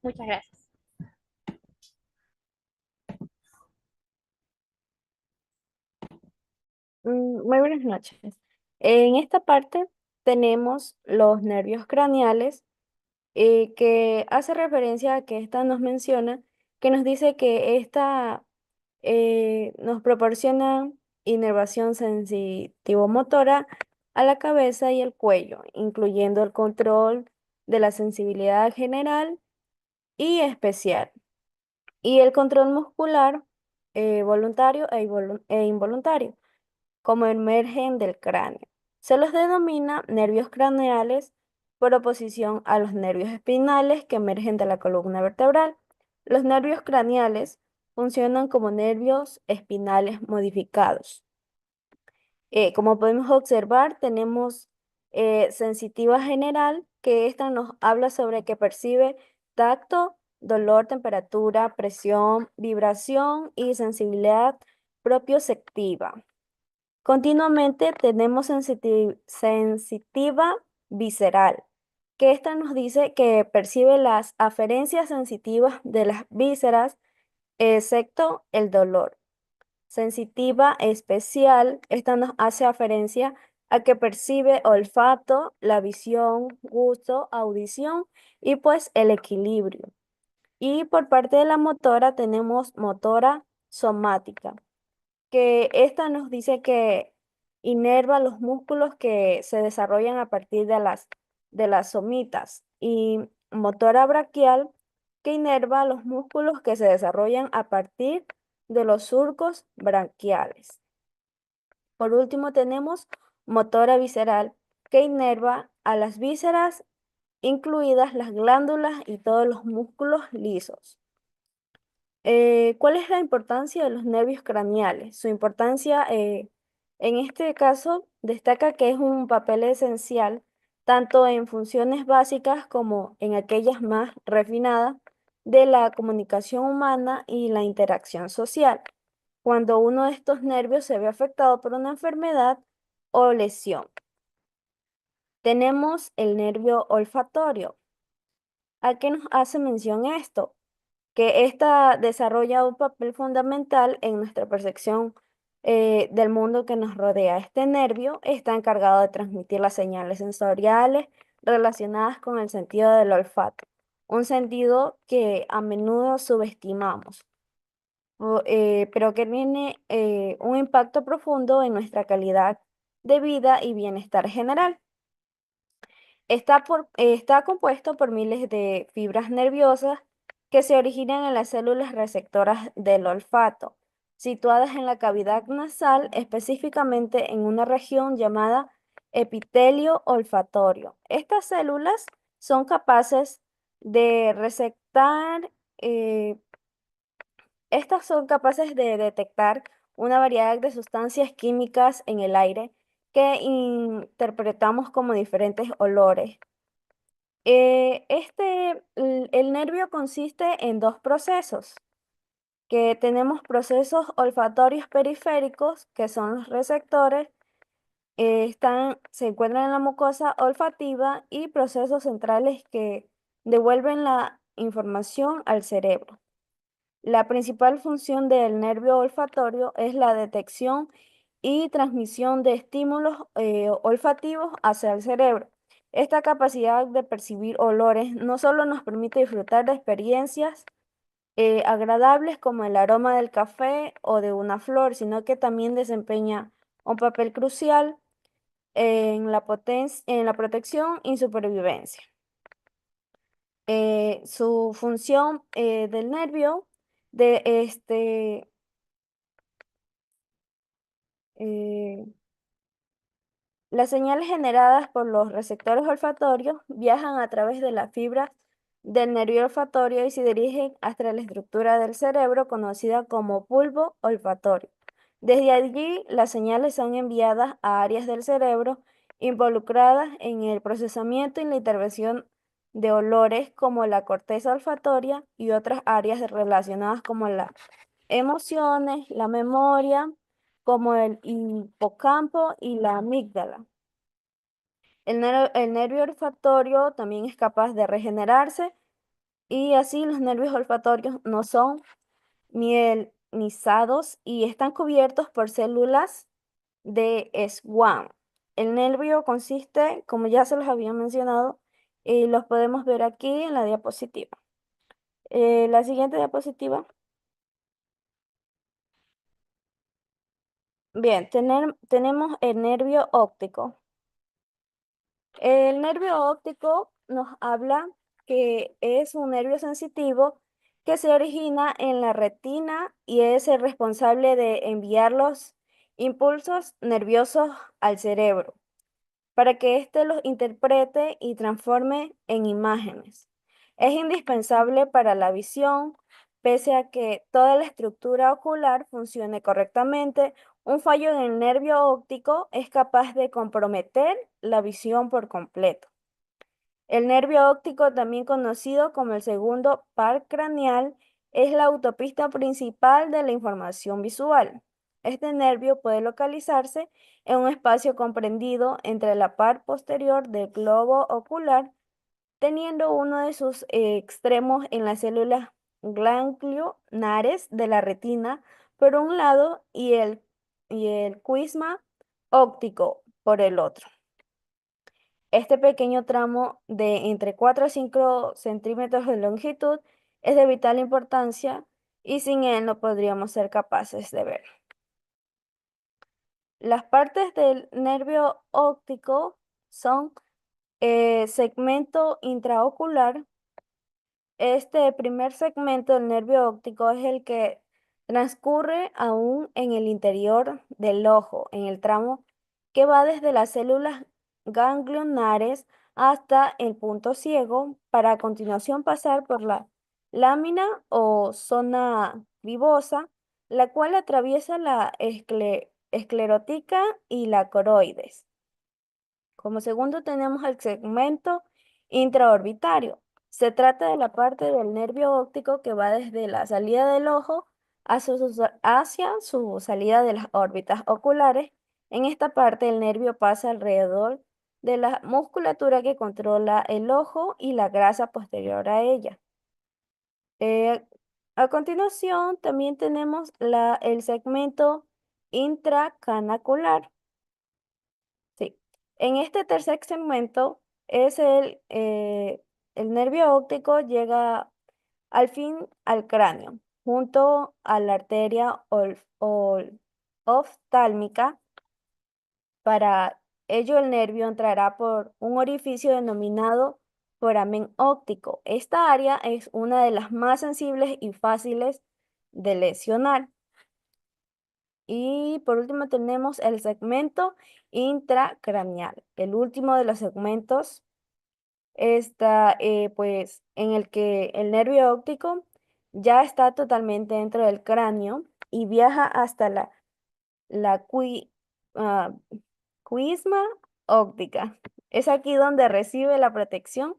Muchas gracias. Muy buenas noches. En esta parte tenemos los nervios craneales, que hace referencia a que esta nos menciona, que nos dice que esta nos proporciona inervación sensitivo-motora a la cabeza y el cuello, incluyendo el control de la sensibilidad general y especial, y el control muscular voluntario e involuntario, como emergen del cráneo. Se los denomina nervios craneales por oposición a los nervios espinales que emergen de la columna vertebral. Los nervios craneales funcionan como nervios espinales modificados. Como podemos observar, tenemos sensitiva general, que esta nos habla sobre que percibe tacto, dolor, temperatura, presión, vibración y sensibilidad propioceptiva. Continuamente tenemos sensitiva visceral, que esta nos dice que percibe las aferencias sensitivas de las vísceras, excepto el dolor. Sensitiva especial, esta nos hace aferencia a que percibe olfato, la visión, gusto, audición y pues el equilibrio. Y por parte de la motora tenemos motora somática, que esta nos dice que inerva los músculos que se desarrollan a partir de las somitas, y motora braquial, que inerva los músculos que se desarrollan a partir de los surcos branquiales. Por último tenemos motora visceral, que inerva a las vísceras, incluidas las glándulas y todos los músculos lisos. ¿Cuál es la importancia de los nervios craneales? Su importancia, en este caso, destaca que es un papel esencial tanto en funciones básicas como en aquellas más refinadas de la comunicación humana y la interacción social, cuando uno de estos nervios se ve afectado por una enfermedad o lesión. Tenemos el nervio olfatorio. ¿A qué nos hace mención esto? Que ésta desarrolla un papel fundamental en nuestra percepción del mundo que nos rodea. Este nervio está encargado de transmitir las señales sensoriales relacionadas con el sentido del olfato, un sentido que a menudo subestimamos, pero que tiene un impacto profundo en nuestra calidad de vida y bienestar general. Está compuesto por miles de fibras nerviosas que se originan en las células receptoras del olfato, situadas en la cavidad nasal, específicamente en una región llamada epitelio olfatorio. Estas células son capaces de receptar, eh, estas son capaces de detectar una variedad de sustancias químicas en el aire que interpretamos como diferentes olores. El nervio consiste en dos procesos, que tenemos procesos olfatorios periféricos, que son los receptores, se encuentran en la mucosa olfativa, y procesos centrales que devuelven la información al cerebro. La principal función del nervio olfatorio es la detección y transmisión de estímulos olfativos hacia el cerebro. Esta capacidad de percibir olores no solo nos permite disfrutar de experiencias agradables como el aroma del café o de una flor, sino que también desempeña un papel crucial en en la protección y supervivencia. Su función del nervio de eh, las señales generadas por los receptores olfatorios viajan a través de las fibras del nervio olfatorio y se dirigen hasta la estructura del cerebro conocida como bulbo olfatorio. Desde allí, las señales son enviadas a áreas del cerebro involucradas en el procesamiento y la intervención de olores como la corteza olfatoria y otras áreas relacionadas como las emociones, la memoria, como el hipocampo y la amígdala. El nervio olfatorio también es capaz de regenerarse, y así los nervios olfatorios no son mielinizados y están cubiertos por células de Schwann. El nervio consiste, como ya se los había mencionado, y los podemos ver aquí en la diapositiva. La siguiente diapositiva. Bien, tenemos el nervio óptico. El nervio óptico nos habla que es un nervio sensitivo que se origina en la retina y es el responsable de enviar los impulsos nerviosos al cerebro para que éste los interprete y transforme en imágenes. Es indispensable para la visión, pese a que toda la estructura ocular funcione correctamente. Un fallo en el nervio óptico es capaz de comprometer la visión por completo. El nervio óptico, también conocido como el segundo par craneal, es la autopista principal de la información visual. Este nervio puede localizarse en un espacio comprendido entre la par posterior del globo ocular, teniendo uno de sus extremos en las células ganglionares de la retina por un lado y el quiasma óptico por el otro. Este pequeño tramo de entre 4 a 5 centímetros de longitud es de vital importancia y sin él no podríamos ser capaces de ver. Las partes del nervio óptico son segmento intraocular. Este primer segmento del nervio óptico es el que transcurre aún en el interior del ojo, en el tramo que va desde las células ganglionares hasta el punto ciego para a continuación pasar por la lámina o zona gribosa, la cual atraviesa la esclerótica y la coroides. Como segundo tenemos el segmento intraorbitario. Se trata de la parte del nervio óptico que va desde la salida del ojo hacia su salida de las órbitas oculares. En esta parte el nervio pasa alrededor de la musculatura que controla el ojo y la grasa posterior a ella. A continuación también tenemos el segmento intracanacular. Sí. En este tercer segmento es el nervio óptico llega al fin al cráneo, junto a la arteria oftálmica. Para ello el nervio entrará por un orificio denominado foramen óptico. Esta área es una de las más sensibles y fáciles de lesionar. Y por último tenemos el segmento intracraneal. El último de los segmentos está pues en el que el nervio óptico ya está totalmente dentro del cráneo y viaja hasta la cuisma óptica. Es aquí donde recibe la protección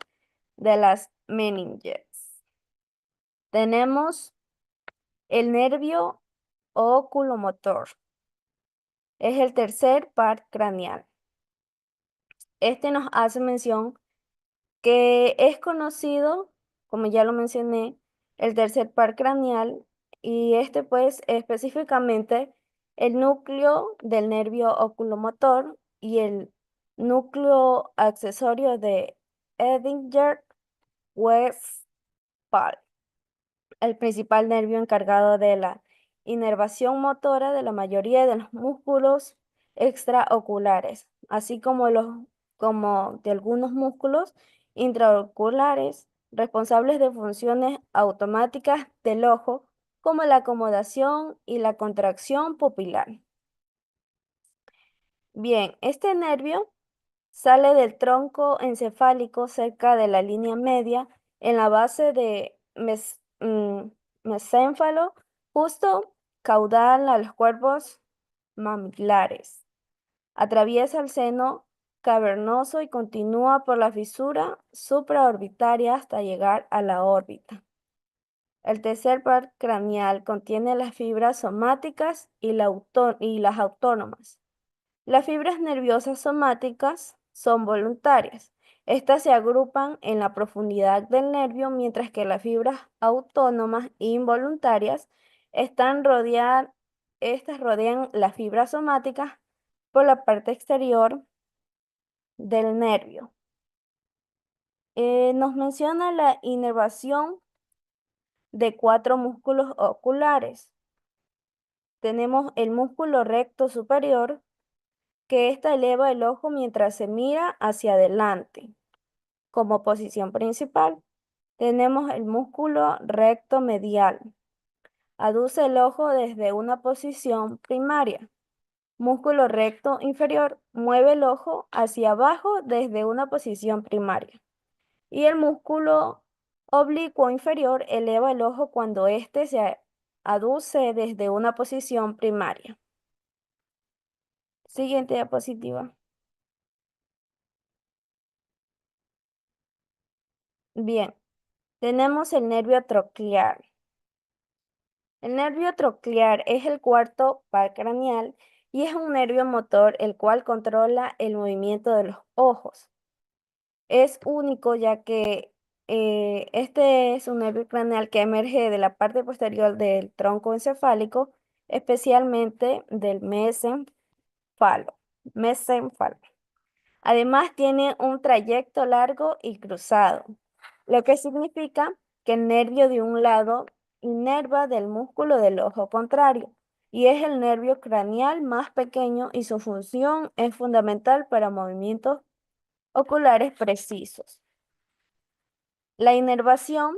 de las meninges. Tenemos el nervio oculomotor. Es el tercer par craneal. Este nos hace mención que es conocido, como ya lo mencioné, el tercer par craneal y este pues específicamente el núcleo del nervio oculomotor y el núcleo accesorio de Edinger-Westphal, el principal nervio encargado de la inervación motora de la mayoría de los músculos extraoculares, así como de algunos músculos intraoculares responsables de funciones automáticas del ojo, como la acomodación y la contracción pupilar. Bien, este nervio sale del tronco encefálico cerca de la línea media en la base de mesénfalo, justo caudal a los cuerpos mamilares. Atraviesa el seno cavernoso y continúa por la fisura supraorbitaria hasta llegar a la órbita. El tercer par craneal contiene las fibras somáticas y las autónomas. Las fibras nerviosas somáticas son voluntarias. Estas se agrupan en la profundidad del nervio, mientras que las fibras autónomas e involuntarias estas rodean las fibras somáticas por la parte exterior del nervio. Nos menciona la inervación de 4 músculos oculares. Tenemos el músculo recto superior, que ésta eleva el ojo mientras se mira hacia adelante, como posición principal. Tenemos el músculo recto medial. Aduce el ojo desde una posición primaria. Músculo recto inferior mueve el ojo hacia abajo desde una posición primaria. Y el músculo oblicuo inferior eleva el ojo cuando éste se aduce desde una posición primaria. Siguiente diapositiva. Bien, tenemos el nervio troclear. El nervio troclear es el cuarto par craneal y es un nervio motor el cual controla el movimiento de los ojos. Es único ya que este es un nervio craneal que emerge de la parte posterior del tronco encefálico, especialmente del mesenfalo. Además tiene un trayecto largo y cruzado, lo que significa que el nervio de un lado inerva del músculo del ojo contrario y es el nervio craneal más pequeño y su función es fundamental para movimientos oculares precisos. La inervación,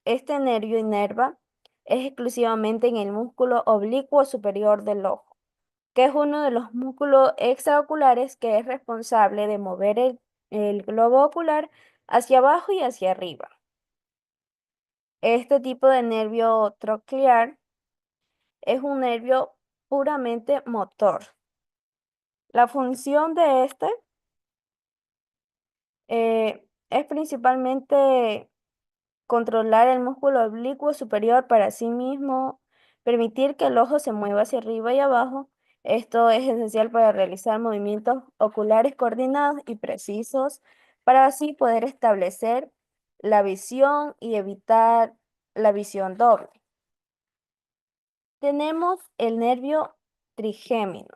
este nervio inerva, es exclusivamente en el músculo oblicuo superior del ojo. que es uno de los músculos extraoculares que es responsable de mover el globo ocular hacia abajo y hacia arriba. Este tipo de nervio troclear es un nervio puramente motor. La función de este es principalmente controlar el músculo oblicuo superior para sí mismo, permitir que el ojo se mueva hacia arriba y abajo. Esto es esencial para realizar movimientos oculares coordinados y precisos, para así poder establecer la visión y evitar la visión doble. Tenemos el nervio trigémino.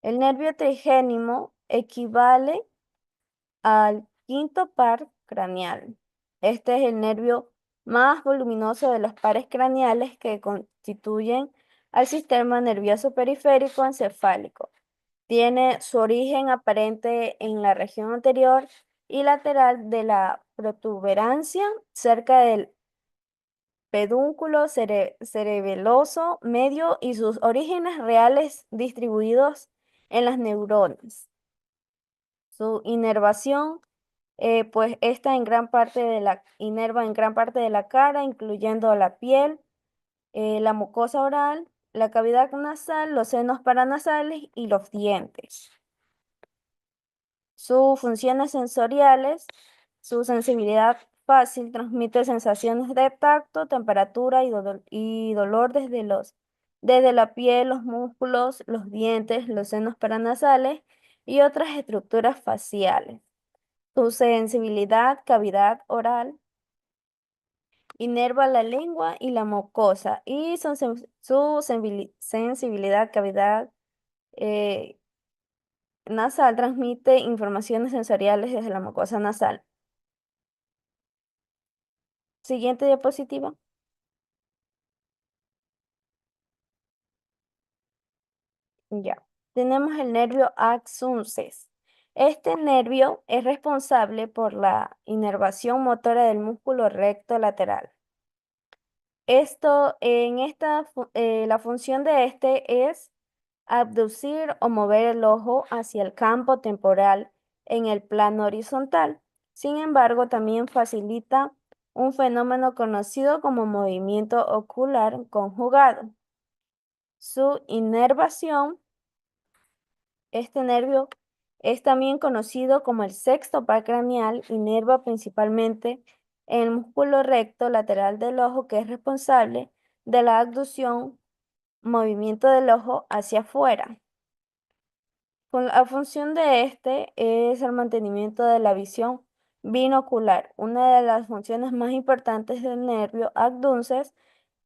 El nervio trigémino equivale al quinto par craneal. Este es el nervio más voluminoso de los pares craneales que constituyen al sistema nervioso periférico encefálico. Tiene su origen aparente en la región anterior y lateral de la protuberancia cerca del pedúnculo cerebeloso medio y sus orígenes reales distribuidos en las neuronas. Su inervación, pues esta inerva en gran parte de la cara, incluyendo la piel, la mucosa oral, la cavidad nasal, los senos paranasales y los dientes. Sus funciones sensoriales, su sensibilidad fácil transmite sensaciones de tacto, temperatura y dolor desde la piel, los músculos, los dientes, los senos paranasales y otras estructuras faciales. Su sensibilidad, cavidad oral, inerva la lengua y la mucosa y sensibilidad, cavidad nasal transmite informaciones sensoriales desde la mucosa nasal. Siguiente diapositiva. Ya. Tenemos el nervio axonces. Este nervio es responsable por la inervación motora del músculo recto lateral. La función de este es abducir o mover el ojo hacia el campo temporal en el plano horizontal. Sin embargo, también facilita un fenómeno conocido como movimiento ocular conjugado. Su inervación, este nervio es también conocido como el sexto par craneal, inerva principalmente en el músculo recto lateral del ojo que es responsable de la abducción, movimiento del ojo hacia afuera. La función de este es el mantenimiento de la visión binocular. Una de las funciones más importantes del nervio abducens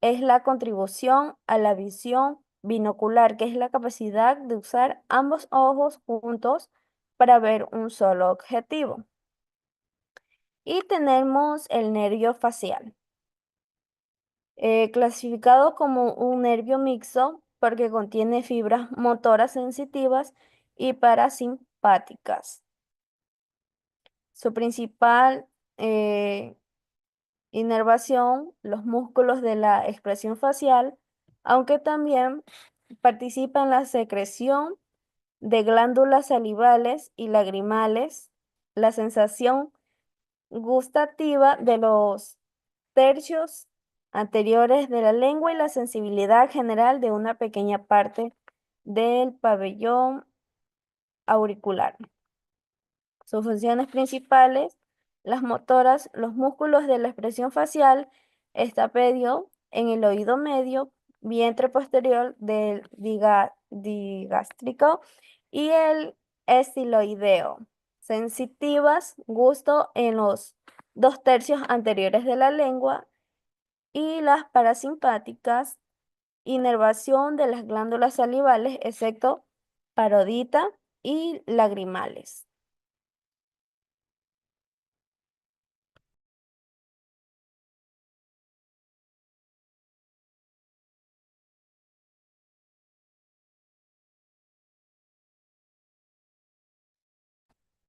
es la contribución a la visión binocular, que es la capacidad de usar ambos ojos juntos para ver un solo objetivo. Y tenemos el nervio facial, clasificado como un nervio mixto porque contiene fibras motoras sensitivas y parasimpáticas. Su principal inervación, los músculos de la expresión facial, aunque también participa en la secreción de glándulas salivales y lagrimales, la sensación gustativa de los tercios anteriores de la lengua y la sensibilidad general de una pequeña parte del pabellón auricular. Sus funciones principales, las motoras, los músculos de la expresión facial, estapedio en el oído medio, vientre posterior del digástrico y el estiloideo. Sensitivas, gusto en los 2/3 anteriores de la lengua y las parasimpáticas, inervación de las glándulas salivales, excepto parodita y lagrimales.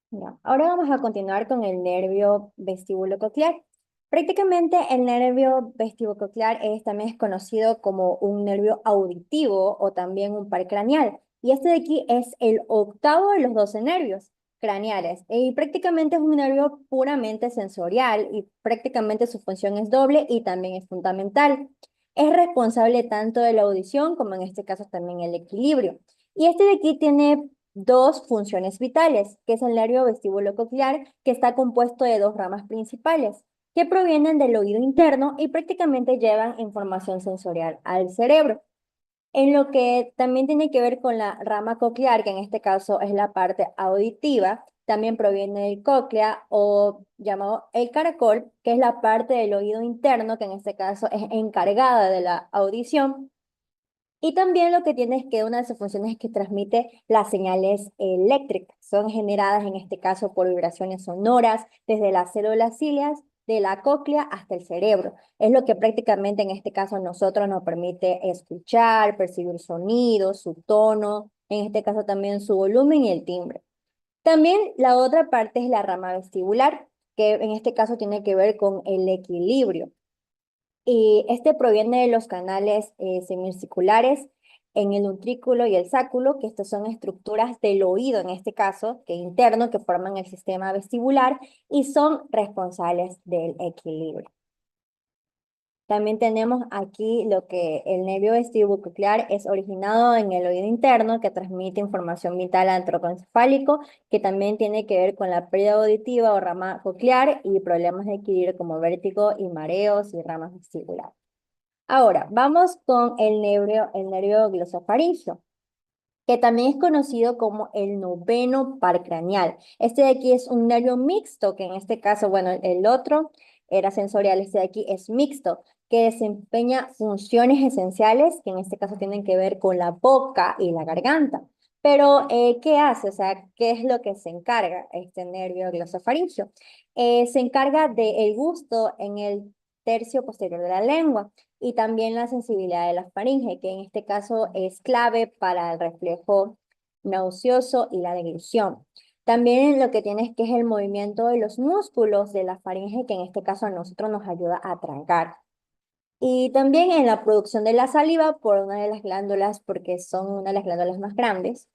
Ya. Ahora vamos a continuar con el nervio vestíbulo coclear. Prácticamente el nervio vestíbulo-coclear también es conocido como un nervio auditivo o también un par craneal. Y este de aquí es el octavo de los 12 nervios craneales. Y prácticamente es un nervio puramente sensorial y prácticamente su función es doble y también es fundamental. Es responsable tanto de la audición como en este caso también el equilibrio. Y este de aquí tiene dos funciones vitales, que es el nervio vestíbulo-coclear, que está compuesto de dos ramas principales que provienen del oído interno y prácticamente llevan información sensorial al cerebro. En lo que también tiene que ver con la rama coclear, que en este caso es la parte auditiva, también proviene del cóclea o llamado el caracol, que es la parte del oído interno, que en este caso es encargada de la audición. Y también lo que tiene es que una de sus funciones es que transmite las señales eléctricas. Son generadas en este caso por vibraciones sonoras desde las células cilias de la cóclea hasta el cerebro. Es lo que prácticamente en este caso a nosotros nos permite escuchar, percibir sonidos, su tono, en este caso también su volumen y el timbre. También la otra parte es la rama vestibular, que en este caso tiene que ver con el equilibrio. Y este proviene de los canales semicirculares en el utrículo y el sáculo, que estas son estructuras del oído en este caso, que interno, que forman el sistema vestibular y son responsables del equilibrio. También tenemos aquí lo que el nervio vestibular es originado en el oído interno que transmite información vital al trocoencefálico, que también tiene que ver con la pérdida auditiva o rama coclear y problemas de equilibrio como vértigo y mareos y ramas vestibulares. Ahora, vamos con el nervio glosofaríngeo, que también es conocido como el noveno par craneal. Este de aquí es un nervio mixto, que en este caso, bueno, el otro era sensorial, este de aquí es mixto, que desempeña funciones esenciales, que en este caso tienen que ver con la boca y la garganta. Pero, ¿qué hace? O sea, ¿qué es lo que se encarga este nervio glosofaríngeo? Se encarga del gusto en el tercio posterior de la lengua y también la sensibilidad de la faringe, que en este caso es clave para el reflejo nauseoso y la deglución. También lo que tienes que es el movimiento de los músculos de la faringe, que en este caso a nosotros nos ayuda a tragar. Y también en la producción de la saliva por una de las glándulas, porque son una de las glándulas más grandes.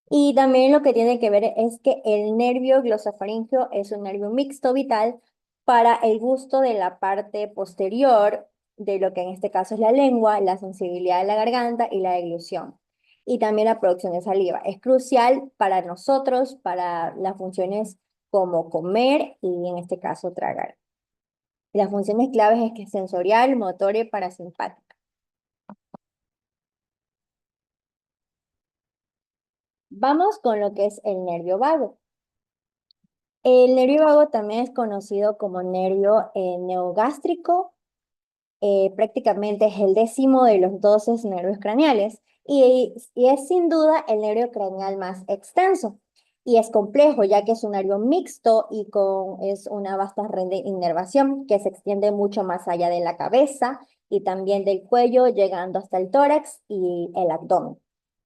Y también lo que tiene que ver es que el nervio glosofaríngeo es un nervio mixto vital para el gusto de la parte posterior de lo que en este caso es la lengua, la sensibilidad de la garganta y la deglución. Y también la producción de saliva. Es crucial para nosotros, para las funciones como comer y en este caso tragar. Las funciones claves es que es sensorial, motora y parasimpática. Vamos con lo que es el nervio vago. El nervio vago también es conocido como nervio neogástrico, prácticamente es el décimo de los 12 nervios craneales y es sin duda el nervio craneal más extenso y es complejo ya que es un nervio mixto y es una vasta red de inervación que se extiende mucho más allá de la cabeza y también del cuello llegando hasta el tórax y el abdomen.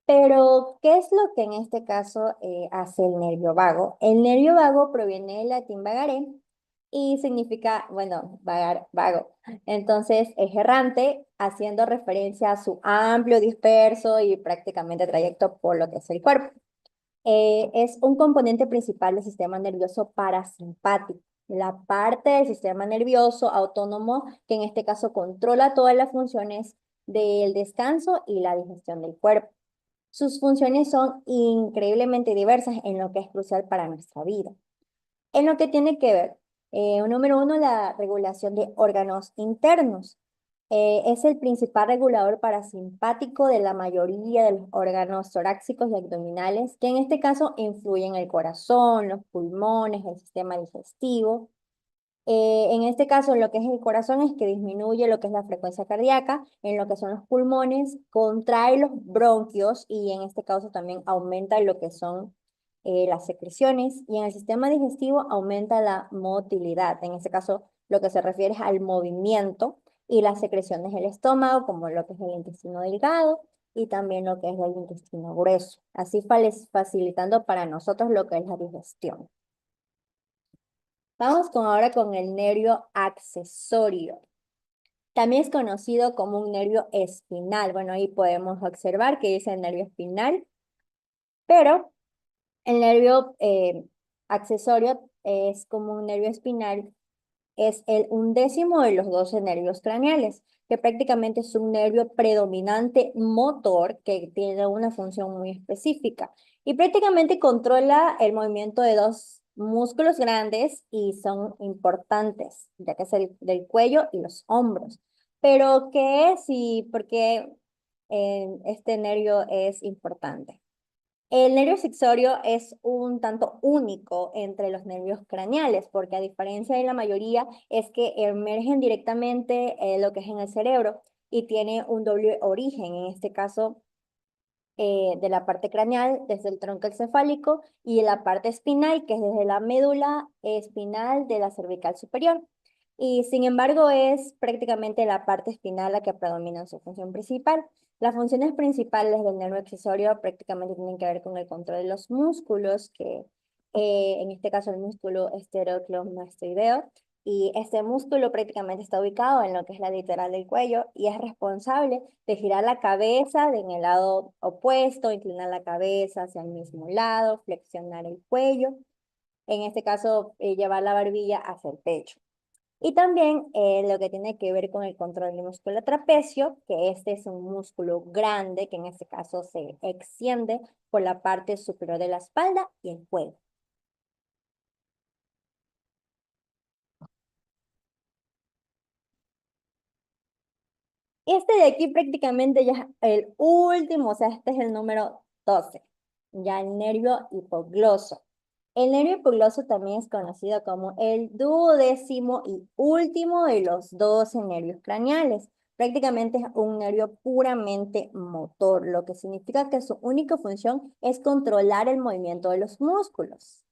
Pero, ¿qué es lo que en este caso hace el nervio vago? El nervio vago proviene del latín vagare y significa, bueno, vagar, vago. Entonces, es errante, haciendo referencia a su amplio, disperso y prácticamente trayecto por lo que es el cuerpo. Es un componente principal del sistema nervioso parasimpático, la parte del sistema nervioso autónomo que en este caso controla todas las funciones del descanso y la digestión del cuerpo. Sus funciones son increíblemente diversas en lo que es crucial para nuestra vida. En lo que tiene que ver, número uno, la regulación de órganos internos. Es el principal regulador parasimpático de la mayoría de los órganos torácicos y abdominales, que en este caso influyen el corazón, los pulmones, el sistema digestivo. En este caso, lo que es el corazón es que disminuye lo que es la frecuencia cardíaca, en lo que son los pulmones, contrae los bronquios y en este caso también aumenta lo que son las secreciones y en el sistema digestivo aumenta la motilidad. En este caso, lo que se refiere es al movimiento y las secreciones del estómago, como lo que es el intestino delgado y también lo que es el intestino grueso, así facilitando para nosotros lo que es la digestión. Vamos ahora con el nervio accesorio. También es conocido como un nervio espinal. Bueno, ahí podemos observar que dice el nervio espinal, pero el nervio accesorio es como un nervio espinal, es el undécimo de los 12 nervios craneales, que prácticamente es un nervio predominante motor que tiene una función muy específica y prácticamente controla el movimiento de dos músculos grandes y son importantes, ya que es el del cuello y los hombros. Pero, ¿qué es y por qué este nervio es importante? El nervio accesorio es un tanto único entre los nervios craneales, porque a diferencia de la mayoría, es que emergen directamente lo que es en el cerebro y tiene un doble origen, en este caso de la parte craneal, desde el tronco encefálico, y de la parte espinal, que es desde la médula espinal de la cervical superior. Y sin embargo, es prácticamente la parte espinal la que predomina en su función principal. Las funciones principales del nervio accesorio prácticamente tienen que ver con el control de los músculos, que en este caso el músculo estereocleidomastoideo, y este músculo prácticamente está ubicado en lo que es la literal del cuello y es responsable de girar la cabeza en el lado opuesto, inclinar la cabeza hacia el mismo lado, flexionar el cuello, en este caso llevar la barbilla hacia el pecho. Y también lo que tiene que ver con el control del músculo trapecio, que este es un músculo grande que en este caso se extiende por la parte superior de la espalda y el cuello. Este de aquí prácticamente ya es el último, o sea, este es el número 12, ya el nervio hipogloso. El nervio hipogloso también es conocido como el duodécimo y último de los 12 nervios craneales. Prácticamente es un nervio puramente motor, lo que significa que su única función es controlar el movimiento de los músculos.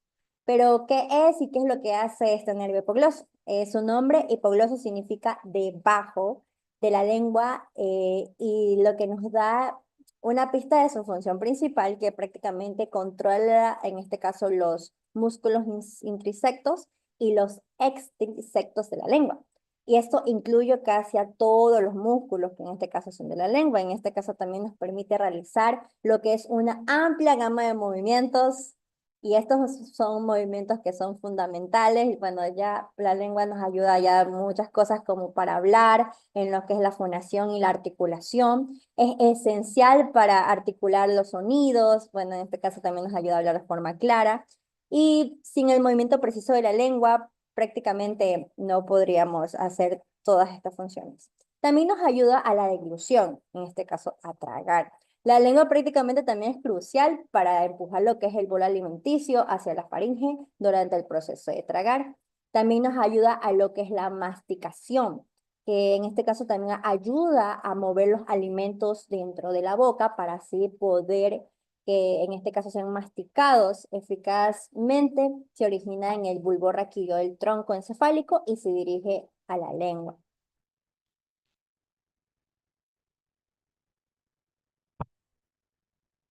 Pero, ¿qué es y qué es lo que hace este nervio hipogloso? Su nombre, hipogloso, significa debajo de la lengua y lo que nos da una pista de su función principal, que prácticamente controla, en este caso, los músculos intrisectos y los extrisectos de la lengua. Y esto incluye casi a todos los músculos que en este caso son de la lengua. En este caso también nos permite realizar lo que es una amplia gama de movimientos y estos son movimientos que son fundamentales y bueno, ya la lengua nos ayuda ya muchas cosas como para hablar, en lo que es la fonación y la articulación. Es esencial para articular los sonidos, bueno, en este caso también nos ayuda a hablar de forma clara. Y sin el movimiento preciso de la lengua, prácticamente no podríamos hacer todas estas funciones. También nos ayuda a la deglución, en este caso a tragar. La lengua prácticamente también es crucial para empujar lo que es el bolo alimenticio hacia la faringe durante el proceso de tragar. También nos ayuda a lo que es la masticación, que en este caso también ayuda a mover los alimentos dentro de la boca para así poder que en este caso sean masticados eficazmente, se origina en el bulbo raquídeo del tronco encefálico y se dirige a la lengua.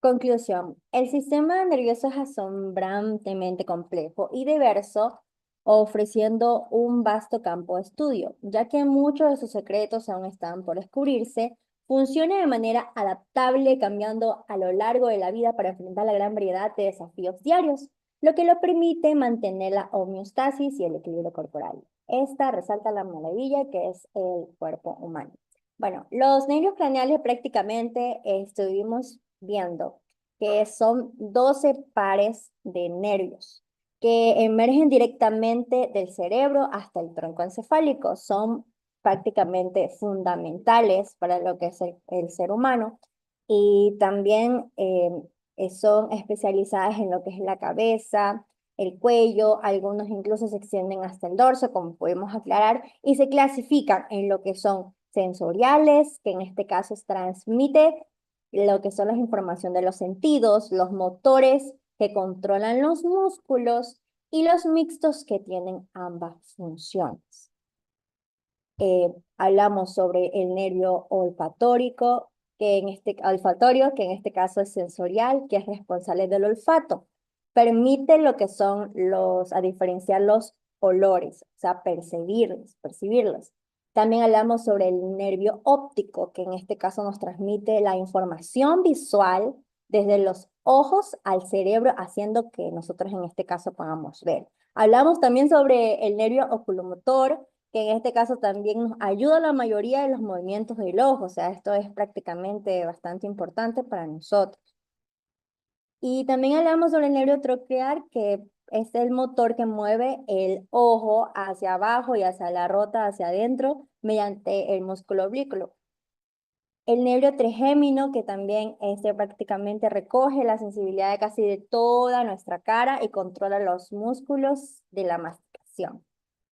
Conclusión, el sistema nervioso es asombrantemente complejo y diverso, ofreciendo un vasto campo de estudio, ya que muchos de sus secretos aún están por descubrirse, funciona de manera adaptable, cambiando a lo largo de la vida para enfrentar la gran variedad de desafíos diarios, lo que lo permite mantener la homeostasis y el equilibrio corporal. Esta resalta la maravilla que es el cuerpo humano. Bueno, los nervios craneales prácticamente estuvimos viendo que son 12 pares de nervios que emergen directamente del cerebro hasta el tronco encefálico. Son prácticamente fundamentales para lo que es el ser humano y también son especializadas en lo que es la cabeza, el cuello, algunos incluso se extienden hasta el dorso, como podemos aclarar, y se clasifican en lo que son sensoriales, que en este caso transmite lo que son las información de los sentidos, los motores que controlan los músculos y los mixtos que tienen ambas funciones. Hablamos sobre el nervio olfatórico, olfatorio, que en este caso es sensorial, que es responsable del olfato. Permite lo que son a diferenciar los olores, o sea, percibirlos. También hablamos sobre el nervio óptico, que en este caso nos transmite la información visual desde los ojos al cerebro, haciendo que nosotros en este caso podamos ver. Hablamos también sobre el nervio oculomotor, que en este caso también nos ayuda a la mayoría de los movimientos del ojo, o sea, esto es prácticamente bastante importante para nosotros. Y también hablamos sobre el nervio troclear, que es el motor que mueve el ojo hacia abajo y hacia la rota hacia adentro mediante el músculo oblícuo. El nervio trigémino, que también prácticamente recoge la sensibilidad de casi de toda nuestra cara y controla los músculos de la masticación.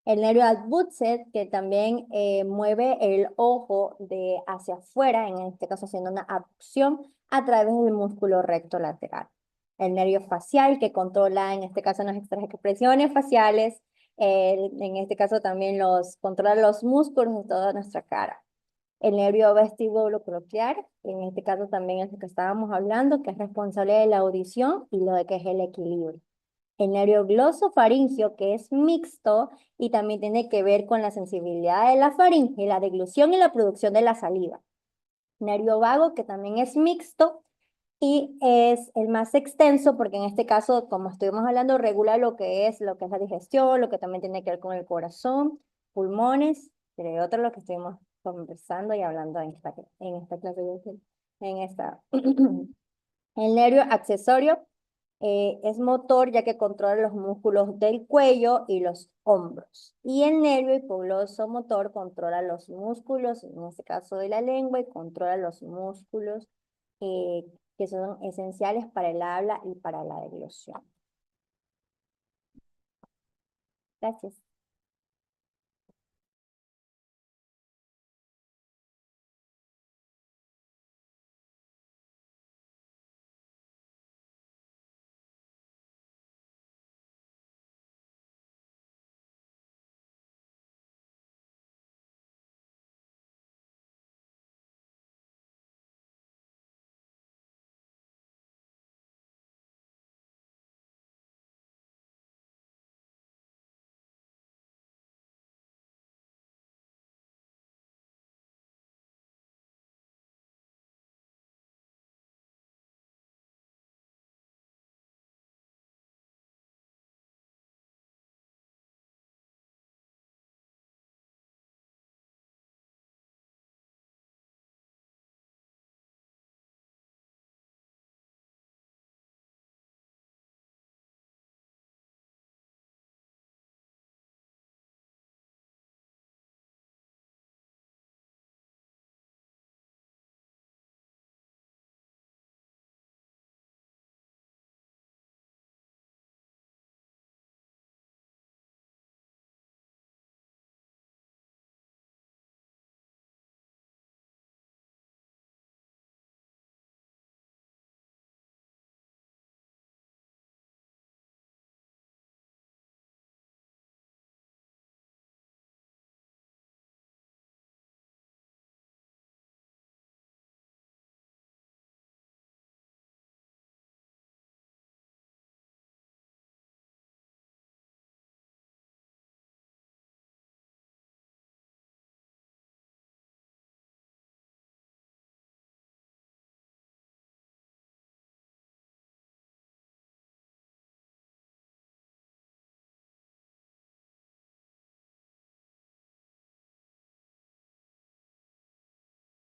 El nervio abductor, que también mueve el ojo de hacia afuera, en este caso haciendo una abducción a través del músculo recto lateral. El nervio facial, que controla en este caso nuestras expresiones faciales, en este caso también controla los músculos de toda nuestra cara. El nervio vestibulocochlear, que en este caso también es lo que estábamos hablando, que es responsable de la audición y lo de que es el equilibrio. El nervio glosofaringeo, que es mixto y también tiene que ver con la sensibilidad de la faringe, la deglución y la producción de la saliva. Nervio vago, que también es mixto y es el más extenso porque en este caso, como estuvimos hablando, regula lo que es la digestión, lo que también tiene que ver con el corazón, pulmones, entre otros lo que estuvimos conversando y hablando en esta clase en esta. El nervio accesorio es motor ya que controla los músculos del cuello y los hombros. Y el nervio hipogloso motor controla los músculos, en este caso de la lengua, y controla los músculos que son esenciales para el habla y para la deglución. Gracias.